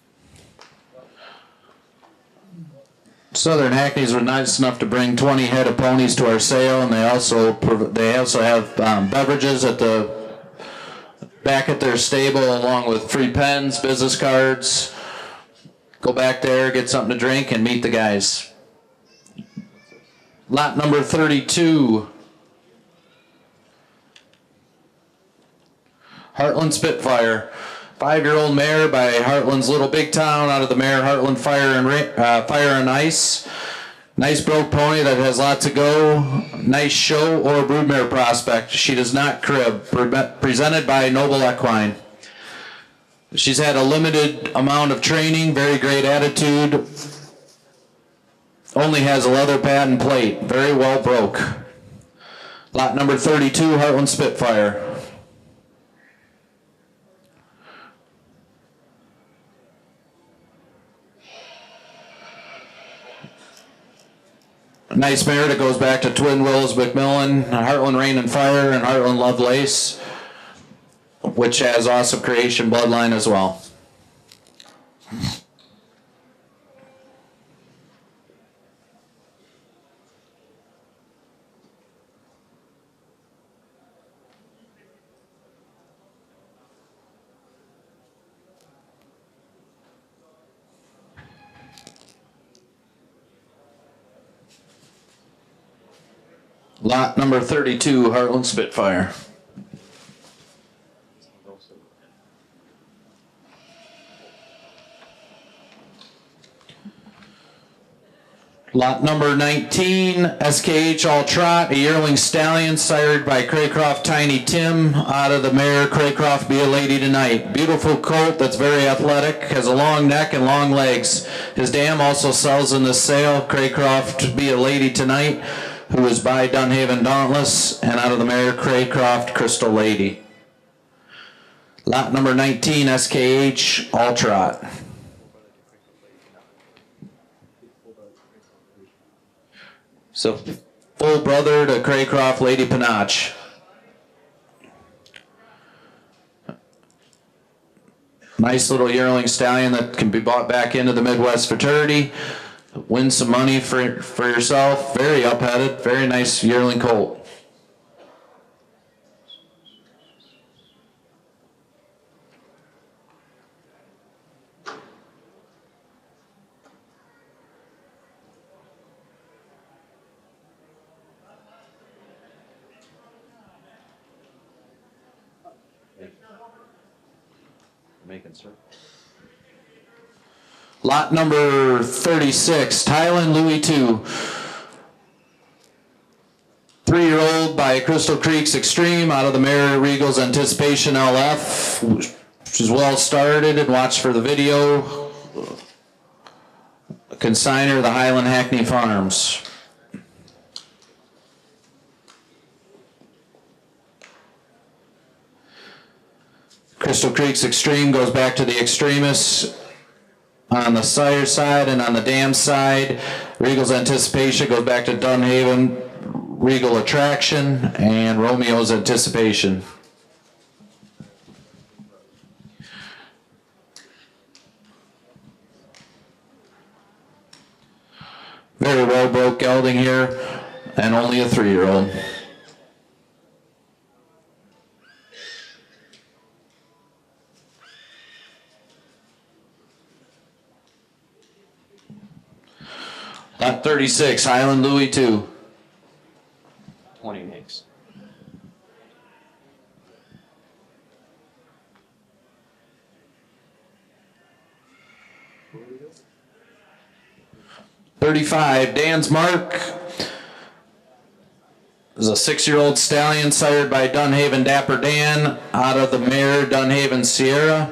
Southern Hackneys were nice enough to bring 20 head of ponies to our sale, and they also have beverages at the back at their stable, along with free pens, business cards. Go back there, get something to drink, and meet the guys. Lot number 32. Heartland Spitfire. 5-year-old mare by Heartland's Little Big Town out of the mare Heartland Fire and Ice. Nice broke pony that has lots of go. Nice show or broodmare prospect. She does not crib. Presented by Noble Equine. She's had a limited amount of training. Very great attitude. Only has a leather pad and plate. Very well broke. Lot number 32, Heartland Spitfire. A nice mare that goes back to Twin Wills McMillan, Heartland Rain and Fire, and Heartland Lovelace, which has awesome creation bloodline as well. Lot number 32, Heartland Spitfire. Lot number 19, SKH All Trot, a yearling stallion sired by Craycroft Tiny Tim out of the mare Craycroft Be a Lady Tonight. Beautiful colt that's very athletic, has a long neck and long legs. His dam also sells in this sale, Craycroft Be a Lady Tonight, who is by Dunhaven Dauntless, and out of the mare Craycroft Crystal Lady. Lot number 19, SKH All Trot. So, full brother to Craycroft Lady Panache. Nice little yearling stallion that can be bought back into the Midwest fraternity. Win some money for yourself. Very up-headed, very nice yearling colt. Making sir. Lot number 36, Thailand Louis II. 3-year-old by Crystal Creek's Extreme out of the mare Regal's Anticipation LF. She's well started and watch for the video. Consigner, the Highland Hackney Farms. Crystal Creek's Extreme goes back to the Extremis on the sire side, and on the dam side, Regal's Anticipation goes back to Dunhaven, Regal Attraction, and Romeo's Anticipation. Very well broke gelding here, and only a 3-year-old. Lot 36, Highland Louis II. 20 mix. $35, Dan's Mark. This is a 6-year-old stallion sired by Dunhaven Dapper Dan out of the mare Dunhaven Sierra.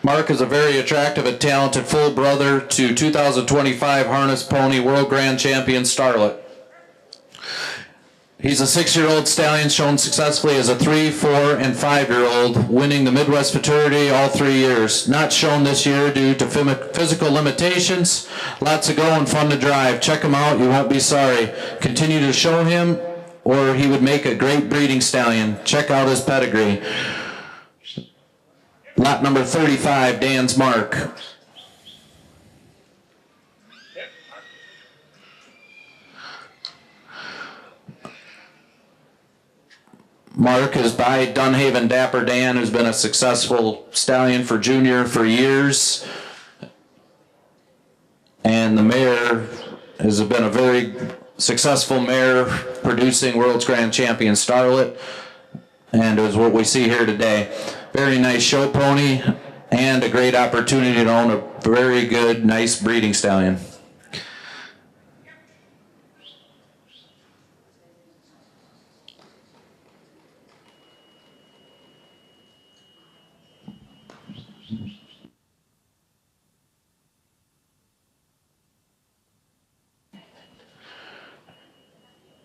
Mark is a very attractive and talented full brother to 2025 Harness Pony World Grand Champion Starlet. He's a 6-year-old stallion shown successfully as a 3, 4, and 5-year-old, winning the Midwest Fraternity all 3 years. Not shown this year due to physical limitations. Lots of go and fun to drive. Check him out, you won't be sorry. Continue to show him, or he would make a great breeding stallion. Check out his pedigree. Lot number 35, Dan's Mark. mark is by Dunhaven Dapper Dan, who's been a successful stallion for junior for years. And the mare has been a very successful mare, producing World's Grand Champion Starlet, and is what we see here today. Very nice show pony, and a great opportunity to own a very good, nice breeding stallion.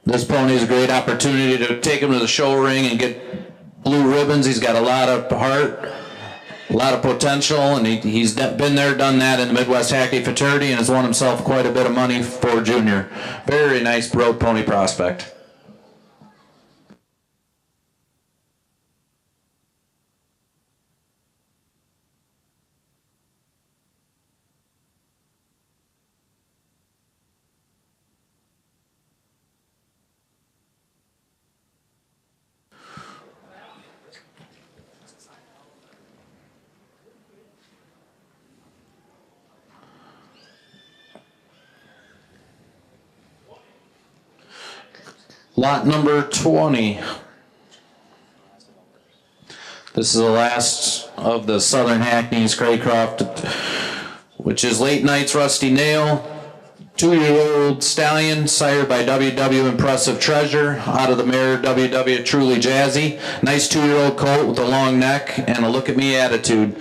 This pony is a great opportunity to take him to the show ring and get blue ribbons. He's got a lot of heart, a lot of potential, and he's been there, done that in the Midwest Hackney fraternity, and has won himself quite a bit of money for junior. Very nice road pony prospect. Lot number 20. This is the last of the Southern Hackney's Craycroft, which is Late Night's Rusty Nail. 2-year-old stallion, sired by WW Impressive Treasure, out of the mare WW Truly Jazzy. Nice 2-year-old colt with a long neck and a look at me attitude.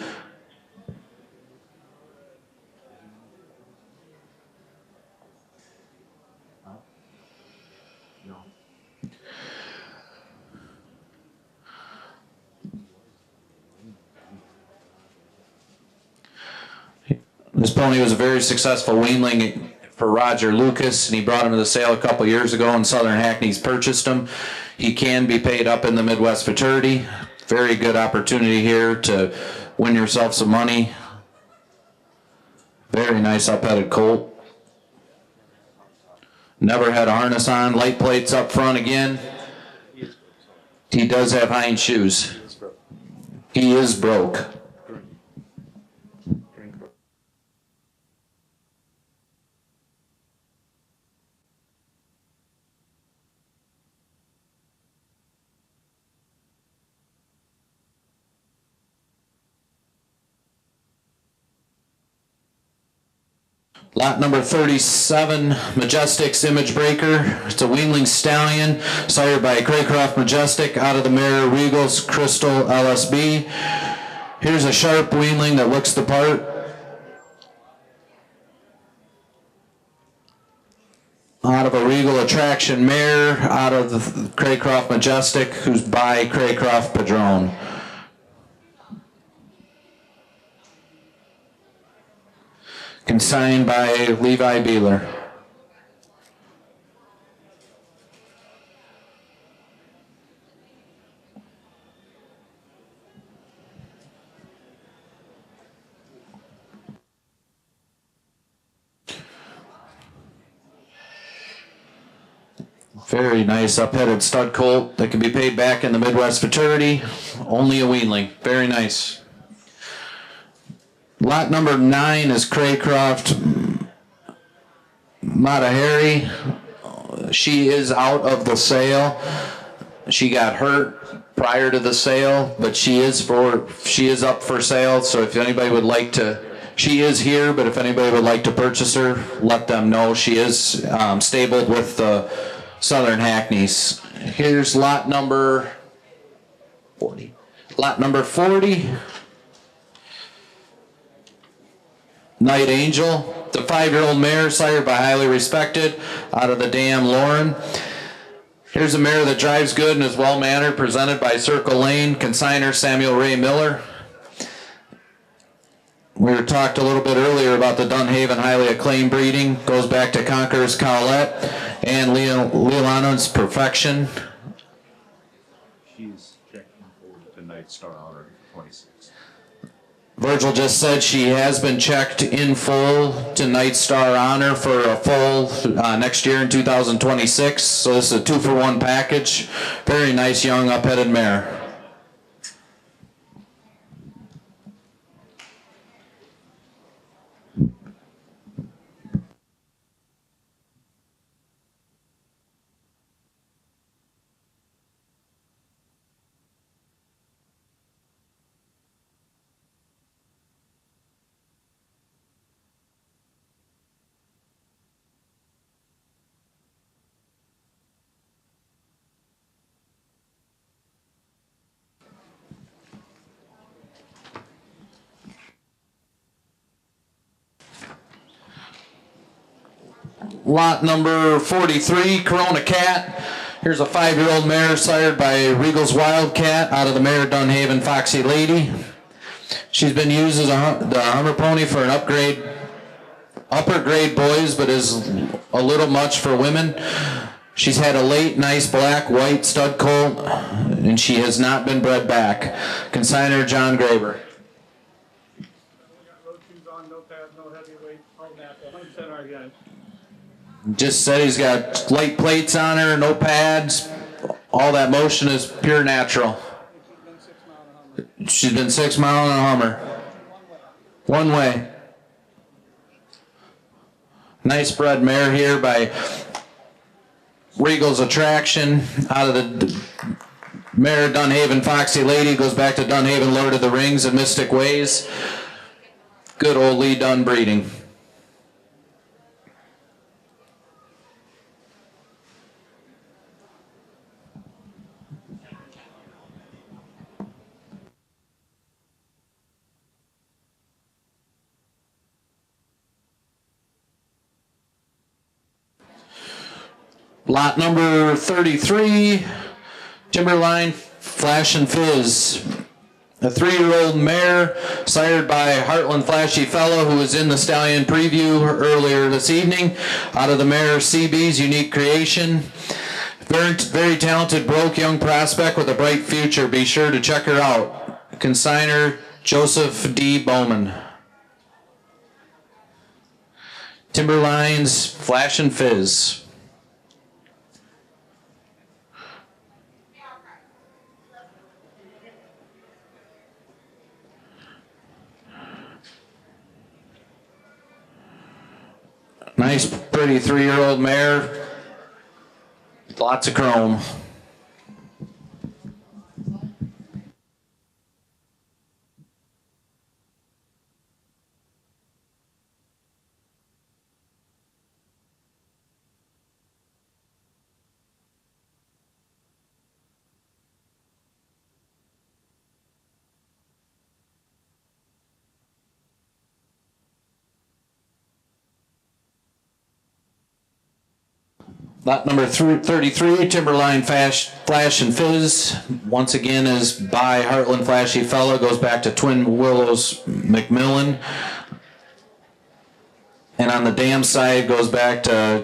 This pony was a very successful weanling for Roger Lucas, and he brought him to the sale a couple years ago, and Southern Hackney's purchased him. He can be paid up in the Midwest fraternity. Very good opportunity here to win yourself some money. Very nice up-headed colt. Never had a harness on. Light plates up front again. He does have hind shoes. He is broke. Lot number 37, Majestic's Image Breaker. It's a weanling stallion, sired by Craycroft Majestic, out of the mare Regal's Crystal LSB. Here's a sharp weanling that looks the part. Out of a Regal Attraction mare, out of the Craycroft Majestic, who's by Craycroft Padrone. Consigned by Levi Beeler. Very nice up-headed stud colt that can be paid back in the Midwest fraternity. Only a weanling. Very nice. Lot number 9 is Craycroft Matahari. She is out of the sale. She got hurt prior to the sale, but she is up for sale. So if anybody would like to, she is here, but if anybody would like to purchase her, let them know. She is stabled with the Southern Hackneys. Here's lot number 40. Lot number 40. Night Angel, the 5-year-old mare, sired by Highly Respected, out of the Dam Lauren. Here's a mare that drives good and is well-mannered, presented by Circle Lane, consigner Samuel Ray Miller. We talked a little bit earlier about the Dunhaven highly acclaimed breeding. Goes back to Conqueror's Cowlette and Leolana's Perfection. She's checking forward to Night Star Honor 26. Virgil just said she has been checked in full to Night Star Honor for a full next year in 2026. So this is a 2-for-1 package. Very nice young up-headed mare. Lot number 43, Corona Cat. Here's a 5-year-old mare sired by Regal's Wildcat out of the mare Dunhaven Foxy Lady. She's been used as the Hummer pony for an upper grade boys, but is a little much for women. She's had a late, nice black, white stud colt, and she has not been bred back. Consigner John Graber. Road shoes on, no pads, no heavyweight, all natural, 100% organic. Just said he's got light plates on her, no pads. All that motion is pure natural. She's been 6 miles on a Hummer. She's been 6 miles on a Hummer. One way. Nice bred mare here by Regal's Attraction out of the mare Dunhaven Foxy Lady. Goes back to Dunhaven Lord of the Rings and Mystic Ways. Good old Lee Dunn breeding. Lot number 33, Timberline Flash and Fizz. A 3-year-old mare sired by Heartland Flashy Fellow, who was in the Stallion preview earlier this evening, out of the mare CB's Unique Creation. Very, very talented broke young prospect with a bright future. Be sure to check her out. Consigner Joseph D. Bowman. Timberline's Flash and Fizz. Nice, pretty 3-year-old mare. Lots of chrome. Lot number 33, Timberline Flash and Fizz, once again is by Heartland Flashy Fellow, goes back to Twin Willows McMillan. And on the dam side goes back to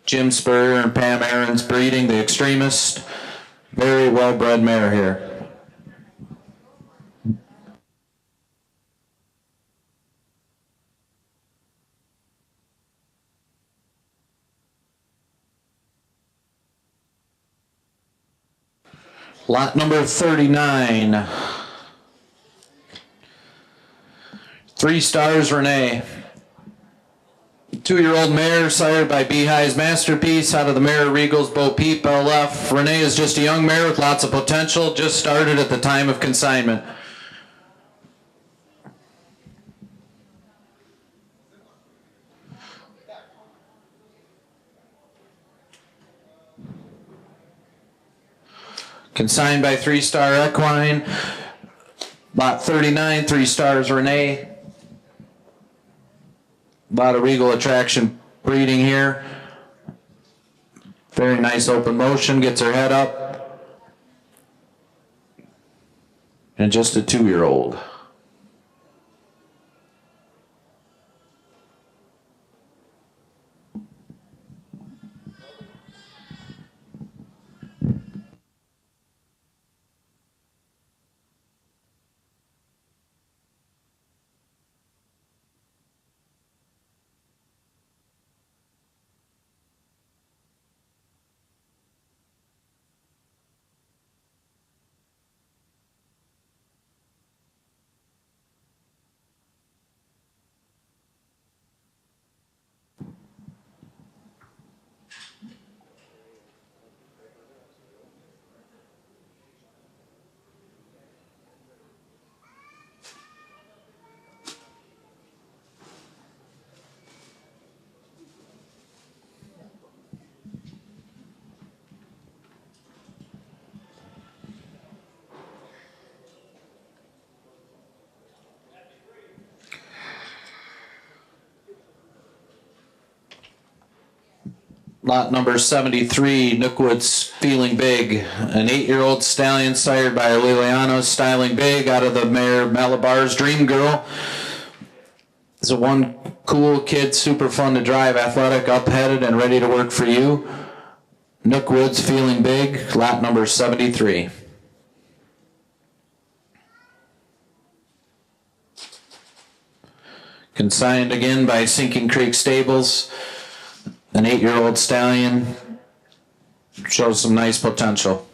Jim Spurrier and Pam Aaron's breeding, the Extremist. Very well-bred mare here. Lot number 39. 3 Stars Renee. 2-year-old mare sired by Beehive's Masterpiece out of the mare Regal's Bo Peep LF. Renee is just a young mare with lots of potential, just started at the time of consignment. Consigned by 3 Star Equine. Lot 39, 3 Stars Renee. A lot of Regal Attraction breeding here. Very nice open motion, gets her head up. And just a 2-year-old. Lot number 73, Nookwood's Feeling Big. An 8-year-old stallion sired by Liliano's Styling Big out of the mare Malabar's Dream Girl. It's a one cool kid, super fun to drive, athletic, up-headed, and ready to work for you. Nookwood's Feeling Big, lot number 73. Consigned again by Sinking Creek Stables. An 8-year-old stallion, shows some nice potential.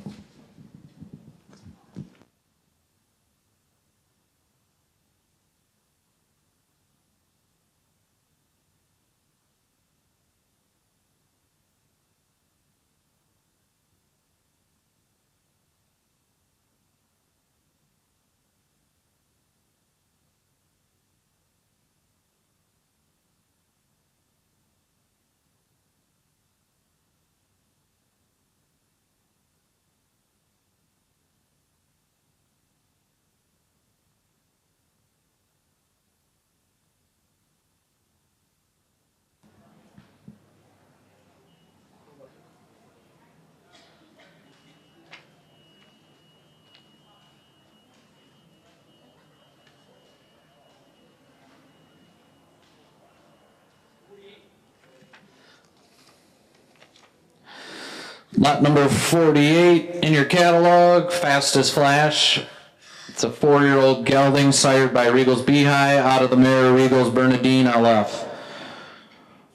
Lot number 48 in your catalog, Fastest Flash. It's a 4-year-old gelding sired by Regal's Beehive out of the mare Regal's Bernadine LF.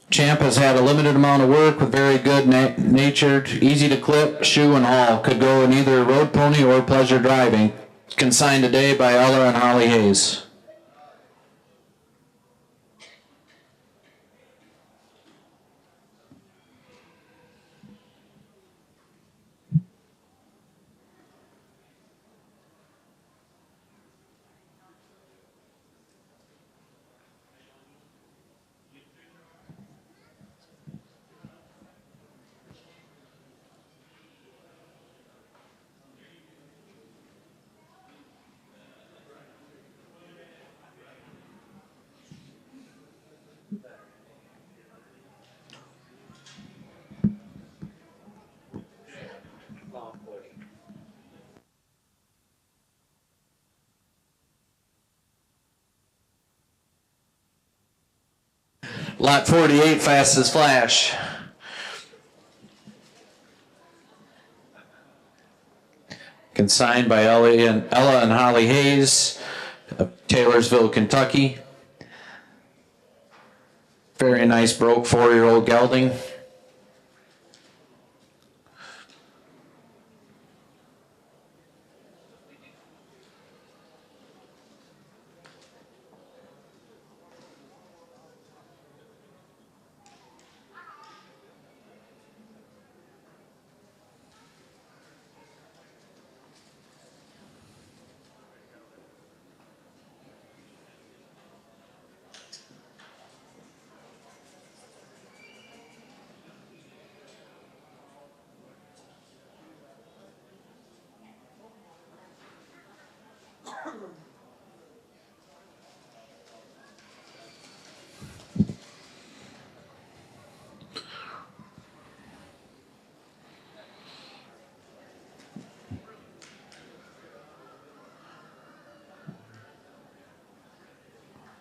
Champ has had a limited amount of work with very good natured, easy to clip, shoe, and haul. Could go in either road pony or pleasure driving. Consigned today by Ella and Holly Hayes. Lot 48, Fastest Flash. Consigned by Ella and Holly Hayes of Taylorsville, Kentucky. Very nice broke 4-year-old gelding.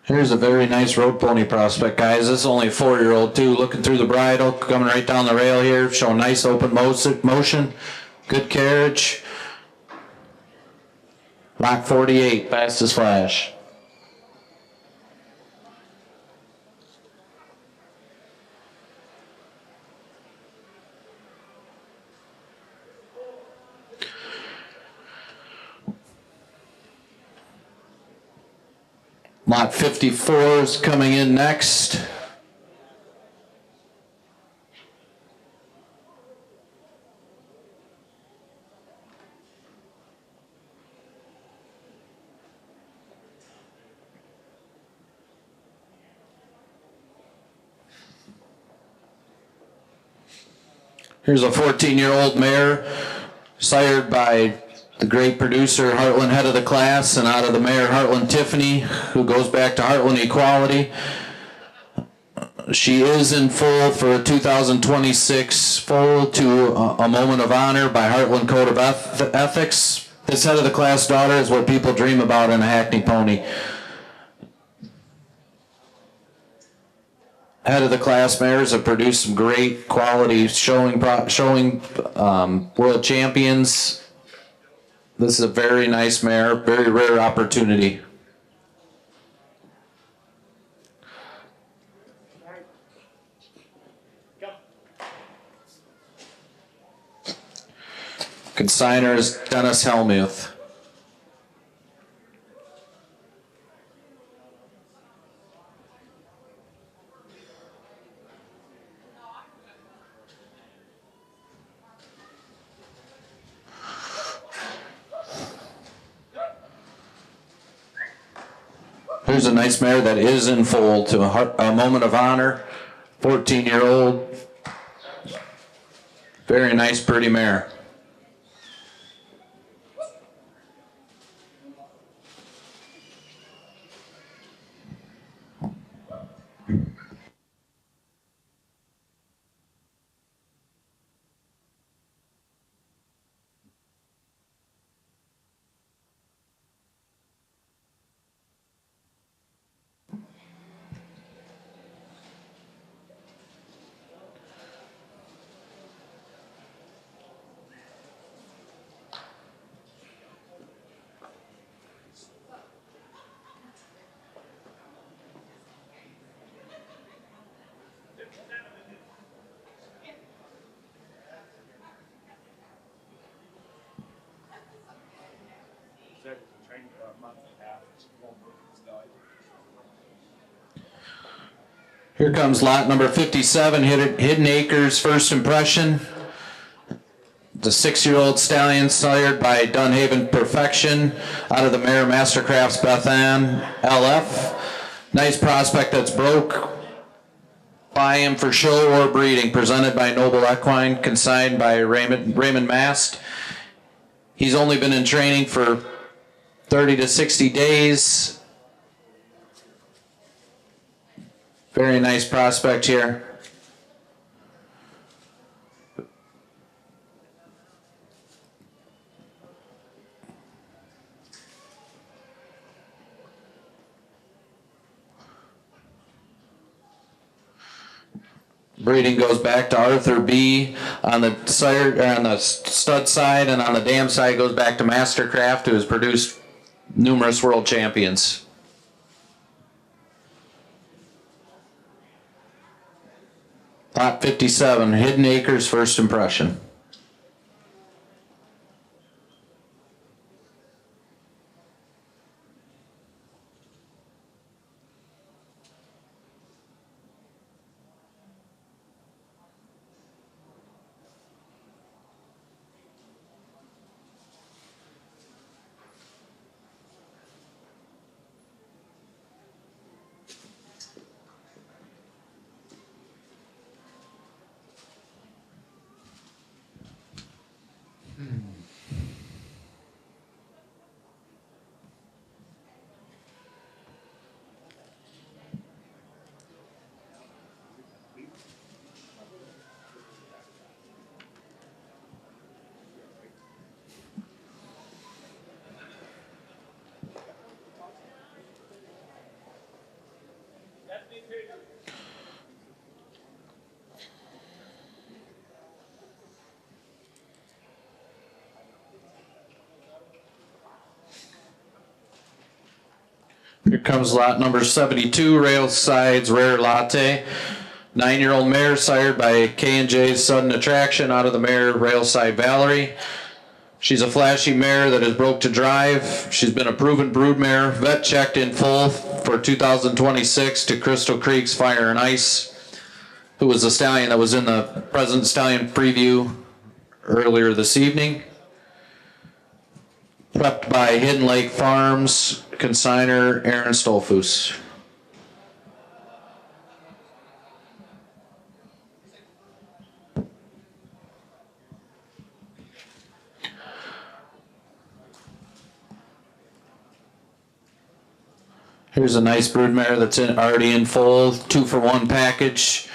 Here's a very nice road pony prospect, guys. This is only a 4-year-old too. Looking through the bridle, coming right down the rail here, showing nice open motion, good carriage. Lot 48, Fastest Flash. Lot 54 is coming in next. Here's a 14-year-old mare sired by the great producer Heartland Head of the Class, and out of the mare Heartland Tiffany, who goes back to Heartland Equality. She is in full for a 2026 full to a moment of honor by Heartland Code of Ethics. This head of the class daughter is what people dream about in a Hackney pony. Head of the class mares have produced some great quality showing world champions. This is a very nice mare, very rare opportunity. Consigner is Dennis Helmuth. Here's a nice mare that is in foal to a moment of honor. 14-year-old. Very nice, pretty mare. Here comes lot number 57, Hidden Acres First Impression. The 6-year-old stallion sired by Dunhaven Perfection out of the mare Mastercrafts Beth Ann LF. Nice prospect that's broke by him for show or breeding, presented by Noble Equine, consigned by Raymond Mast. He's only been in training for 30 to 60 days. Very nice prospect here. Breeding goes back to Arthur B. on the stud side, and on the dam side goes back to Mastercraft, who has produced numerous world champions. Lot 57, Hidden Acres First Impression. Here comes lot number 72, Rail Sides Rare Latte. 9-year-old mare sired by K&J's Sudden Attraction out of the mare Railside Valerie. She's a flashy mare that is broke to drive. She's been a proven brood mare, vet checked in full for 2026 to Crystal Creek's Fire and Ice, who was the stallion that was in the present stallion preview earlier this evening. Prepped by Hidden Lake Farms, consigner Aaron Stolfus. Here's a nice broodmare that's already in full, 2-for-1 package.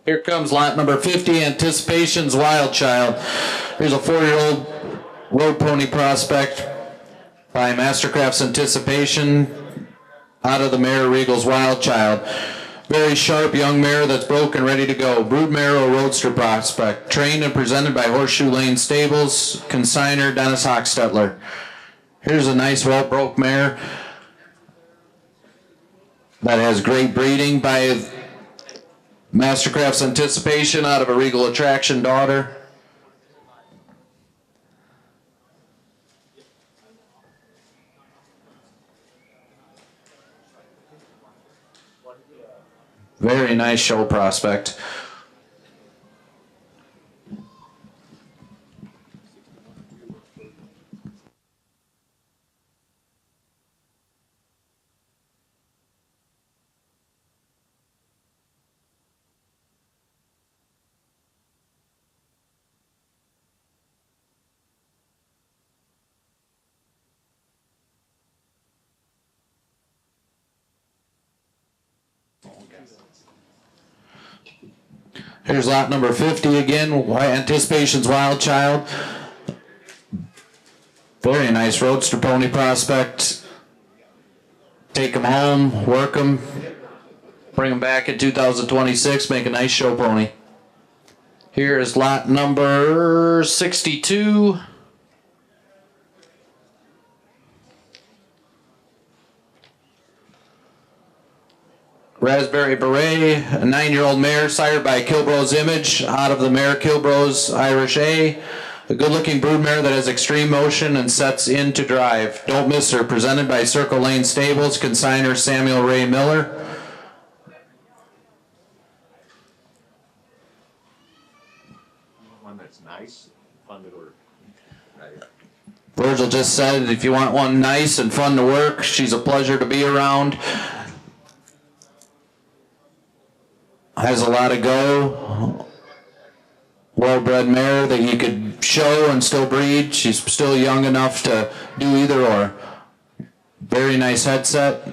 Here comes lot number 50, Anticipation's Wild Child. Here's a 4-year-old road pony prospect by Mastercraft's Anticipation out of the mare Regal's Wild Child. Very sharp young mare that's broken, ready to go. Broodmare or roadster prospect. Trained and presented by Horseshoe Lane Stables. Consigner Dennis Hochstetler. Here's a nice well-broke mare that has great breeding by Mastercraft's Anticipation out of a Regal Attraction daughter. Very nice show prospect. Here's lot number 50 again, Anticipation's Wild Child. Very nice roadster pony prospect. Take him home, work him, bring him back in 2026, make a nice show pony. Here is lot number 62. Raspberry Beret, a 9-year-old mare sired by Kilbro's Image out of the mare Kilbro's Irish A. A good-looking broodmare that has extreme motion and sets in to drive. Don't miss her. Presented by Circle Lane Stables, consigner Samuel Ray Miller. One that's nice, fun to work. Right. Virgil just said if you want one nice and fun to work, she's a pleasure to be around. Has a lot of go. Well-bred mare that you could show and still breed. She's still young enough to do either or. Very nice headset.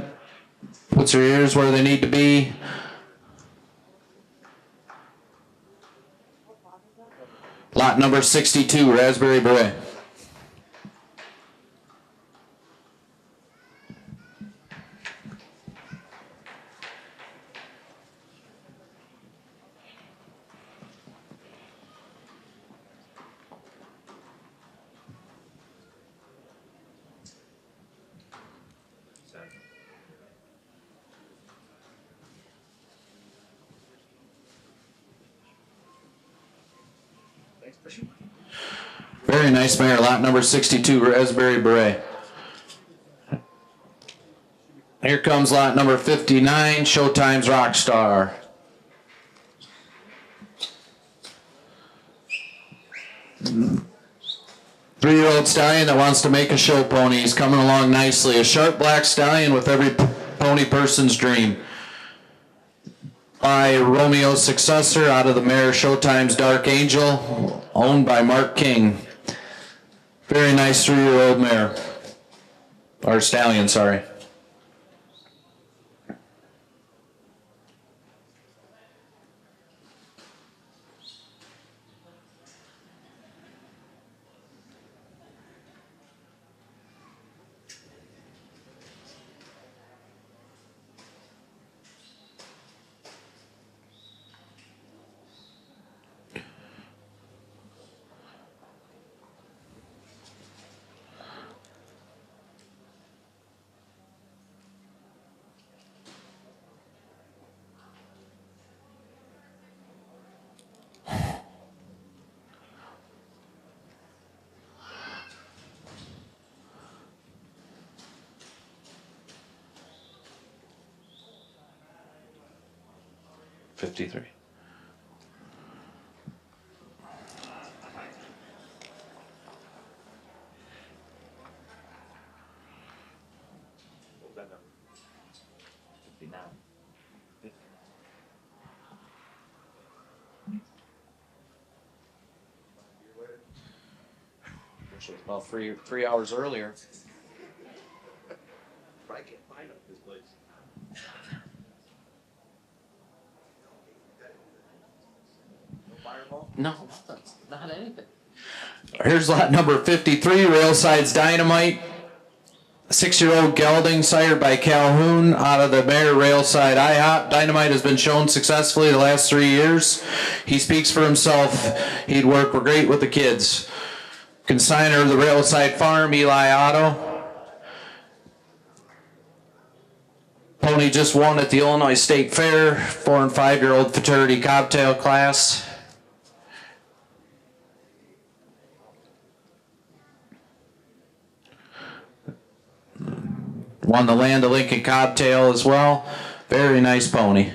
Puts her ears where they need to be. Lot number 62, Raspberry Beret. Very nice mare, lot number 62, Raspberry Beret. Here comes lot number 59, Showtime's Rockstar. Three-year-old stallion that wants to make a show pony. He's coming along nicely. A sharp black stallion with every pony person's dream. By Romeo's successor out of the mare Showtime's Dark Angel, owned by Mark King. Very nice 3-year-old mare. Or stallion, sorry. 53. What was that number? 59. Which was about three hours earlier. Probably can't find them this place. No fireball? No, not anything. Here's lot number 53, Railside's Dynamite. 6-year-old gelding sired by Calhoun out of the mare Railside IHOP. Dynamite has been shown successfully the last 3 years. He speaks for himself. He'd work great with the kids. Consigner of the Railside Farm, Eli Otto. Pony just won at the Illinois State Fair, 4 and 5-year-old fraternity cobtail class. Won the Land of Lincoln Cobtail as well. Very nice pony.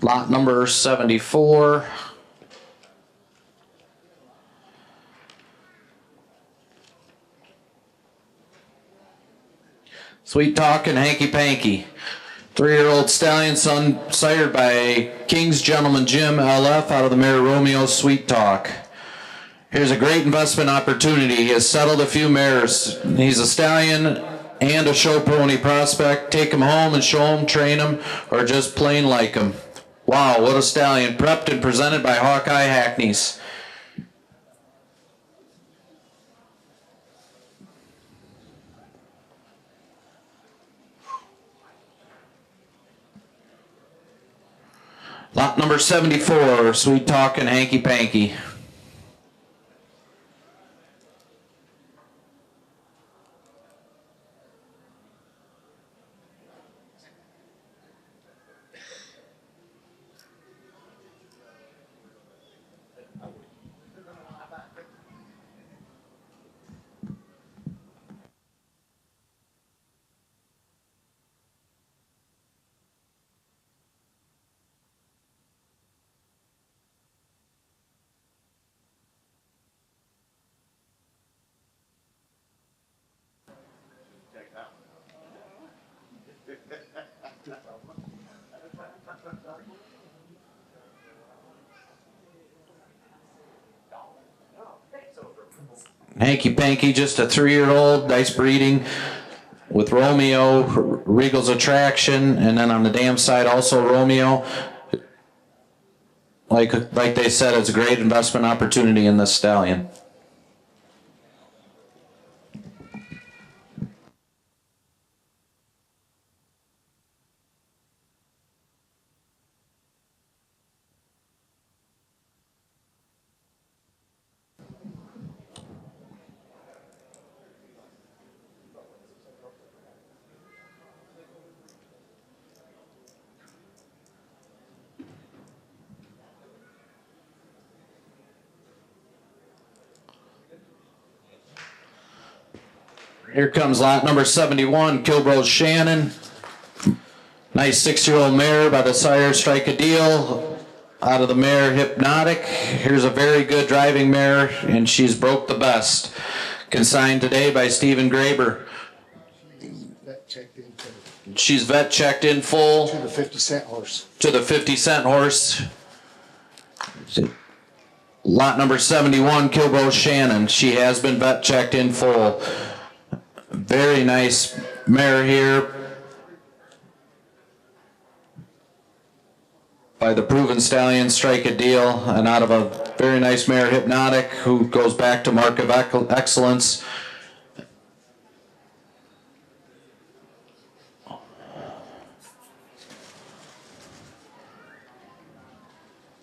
Lot number 74. Sweet Talkin' Hanky Panky. 3-year-old stallion son sired by King's Gentleman Jim LF out of the mare Romeo Sweet Talk. Here's a great investment opportunity. He has settled a few mares. He's a stallion and a show pony prospect. Take him home and show him, train him, or just plain like him. Wow, what a stallion. Prepped and presented by Hawkeye Hackneys. Lot number 74, Sweet Talkin' Hanky Panky. Hanky Panky, just a 3-year-old, nice breeding with Romeo, Regal's Attraction, and then on the dam side also Romeo. Like they said, it's a great investment opportunity in this stallion. Here comes lot number 71, Kilbro Shannon. Nice 6-year-old mare by the sire Strike a Deal. Out of the mare Hypnotic. Here's a very good driving mare, and she's broke the best. Consigned today by Stephen Graber. She's vet checked in full. To the 50-cent horse. To the 50-cent horse. Lot number 71, Kilbro Shannon. She has been vet checked in full. Very nice mare here by the proven stallion Strike a Deal, and out of a very nice mare Hypnotic, who goes back to mark of excellence.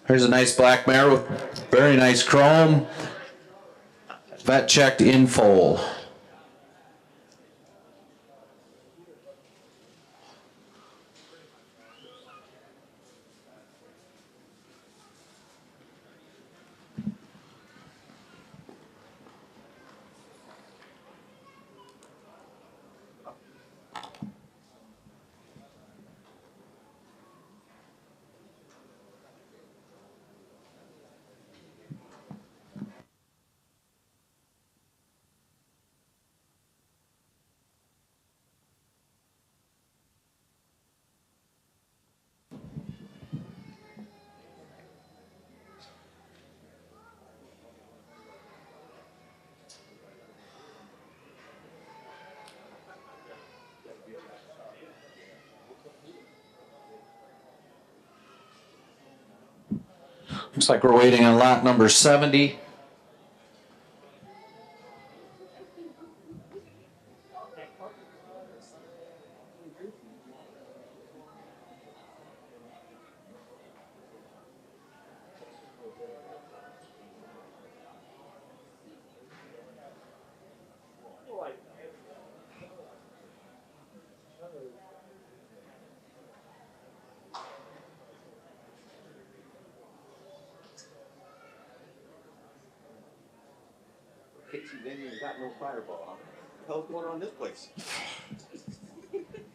Here's a nice black mare with very nice chrome, vet checked in full. Looks like we're waiting on lot number 70. Casey Vineyard got no fireball. What the hell's going on in this place?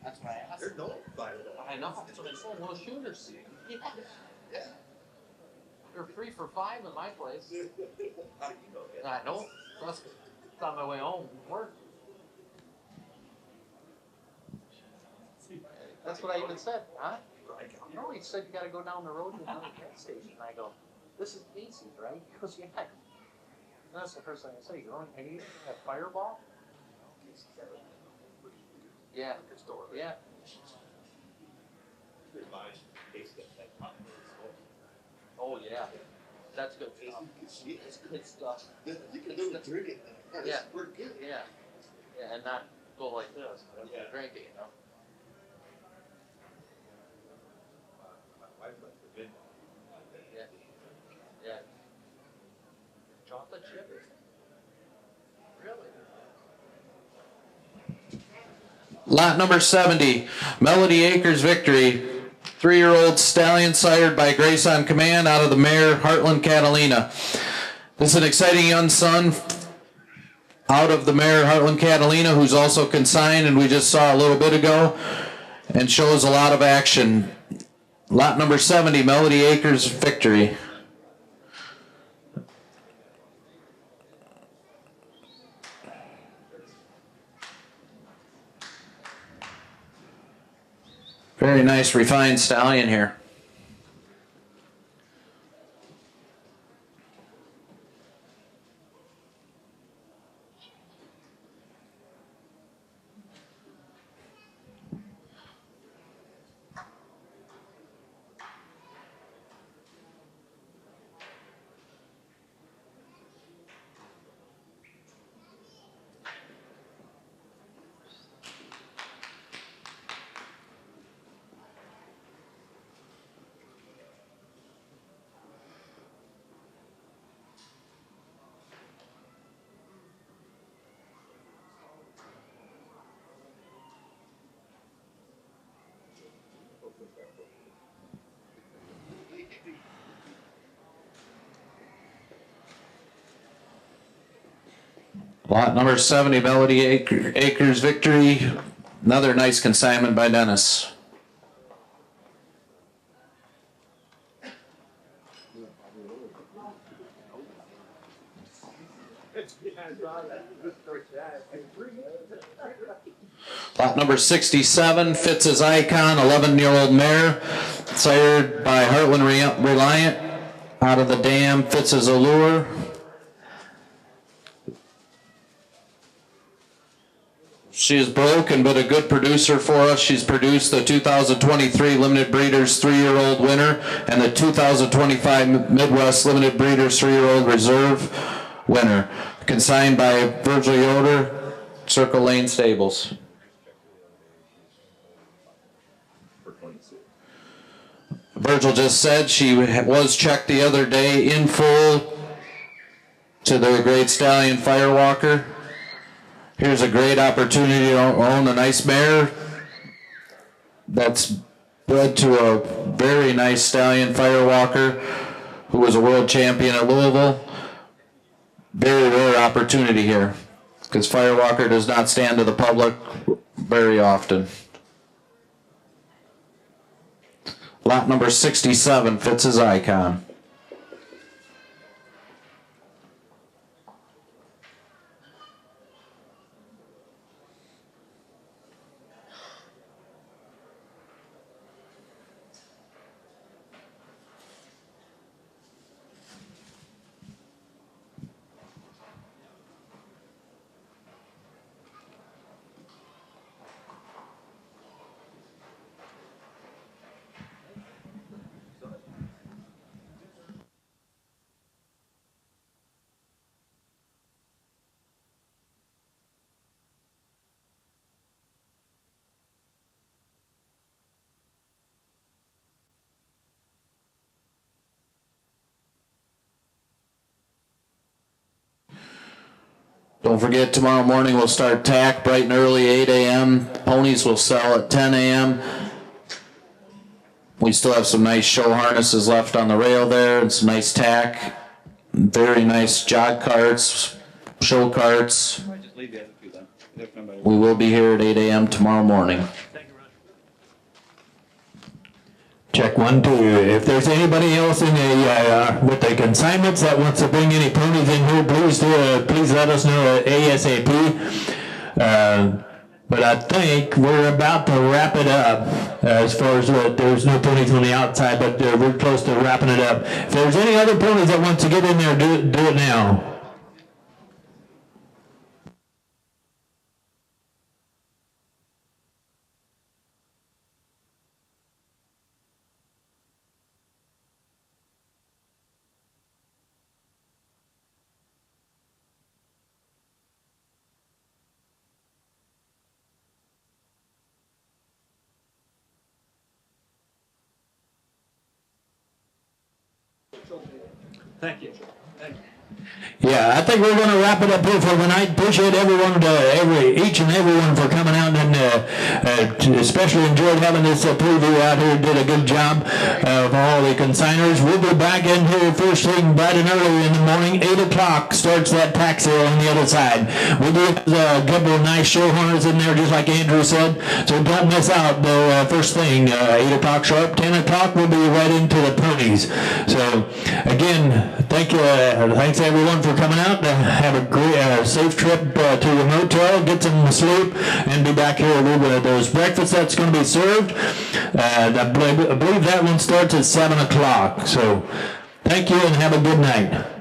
That's what I asked. There's no fireball. I know, that's what I said, well, shooters see. Yeah. They're 3 for 5 in my place. How do you know that? I know, trust me. It's on my way home from work. That's what I even said, huh? No, he said you gotta go down the road to another gas station. And I go, this is Casey's, right? He goes, yeah. And that's the first thing I say, you don't need a fireball? Yeah, yeah. Oh, yeah. That's good stuff. It's good stuff. You can do it drinking. Yeah. We're good. Yeah. Yeah, and not go like this, but Yeah. drink it, you know? My wife went for midnight. Yeah. Yeah. Chocolate chip? Really? Lot number 70, Melody Acres Victory. 3-year-old stallion sired by Grace on Command out of the mare Heartland Catalina. This is an exciting young son out of the mare Heartland Catalina, who's also consigned, and we just saw a little bit ago, and shows a lot of action. Lot number 70, Melody Acres Victory. Very nice refined stallion here. Lot number 70, Melody Acres Victory. Another nice consignment by Dennis. Lot number 67, Fitz's Icon, 11-year-old mare, sired by Heartland Reliant, out of the dam, Fitz's Allure. She is broken, but a good producer for us. She's produced the 2023 Limited Breeders 3-year-old winner and the 2025 Midwest Limited Breeders 3-year-old Reserve winner. Consigned by Virgil Yoder, Circle Lane Stables. Virgil just said she was checked the other day in full to the Great Stallion Firewalker. Here's a great opportunity to own a nice mare that's bred to a very nice stallion Firewalker who was a world champion at Louisville. Very rare opportunity here because Firewalker does not stand to the public very often. Lot number 67, Fitz's Icon. forget, tomorrow morning we'll start tack bright and early, 8 a.m. Ponies will sell at 10 a.m. We still have some nice show harnesses left on the rail there and some nice tack. Very nice jog carts, show carts. Just leave the other two then. If nobody- We will be here at 8 a.m. tomorrow morning. Check 1, 2. If there's anybody else in the with the consignments that wants to bring any ponies in here, please let us know ASAP. But I think we're about to wrap it up as far as there's no ponies on the outside, but we're close to wrapping it up. If there's any other ponies that want to get in there, do it now. Thank you. Yeah, I think we're going to wrap it up here for tonight. Appreciate everyone, each and everyone for coming out and especially enjoyed having this preview out here. Did a good job of all the consigners. We'll be back in here first thing bright and early in the morning. 8 o'clock starts that pack sale on the other side. We'll do a couple of nice show hunters in there, just like Andrew said. So don't miss out. The first thing, 8 o'clock sharp, 10 o'clock, we'll be right into the ponies. So again, thank you. Thanks everyone for coming out. Have a great, safe trip to your motel. Get some sleep and be back here with those breakfasts that's going to be served. I believe that one starts at 7 o'clock. So thank you and have a good night.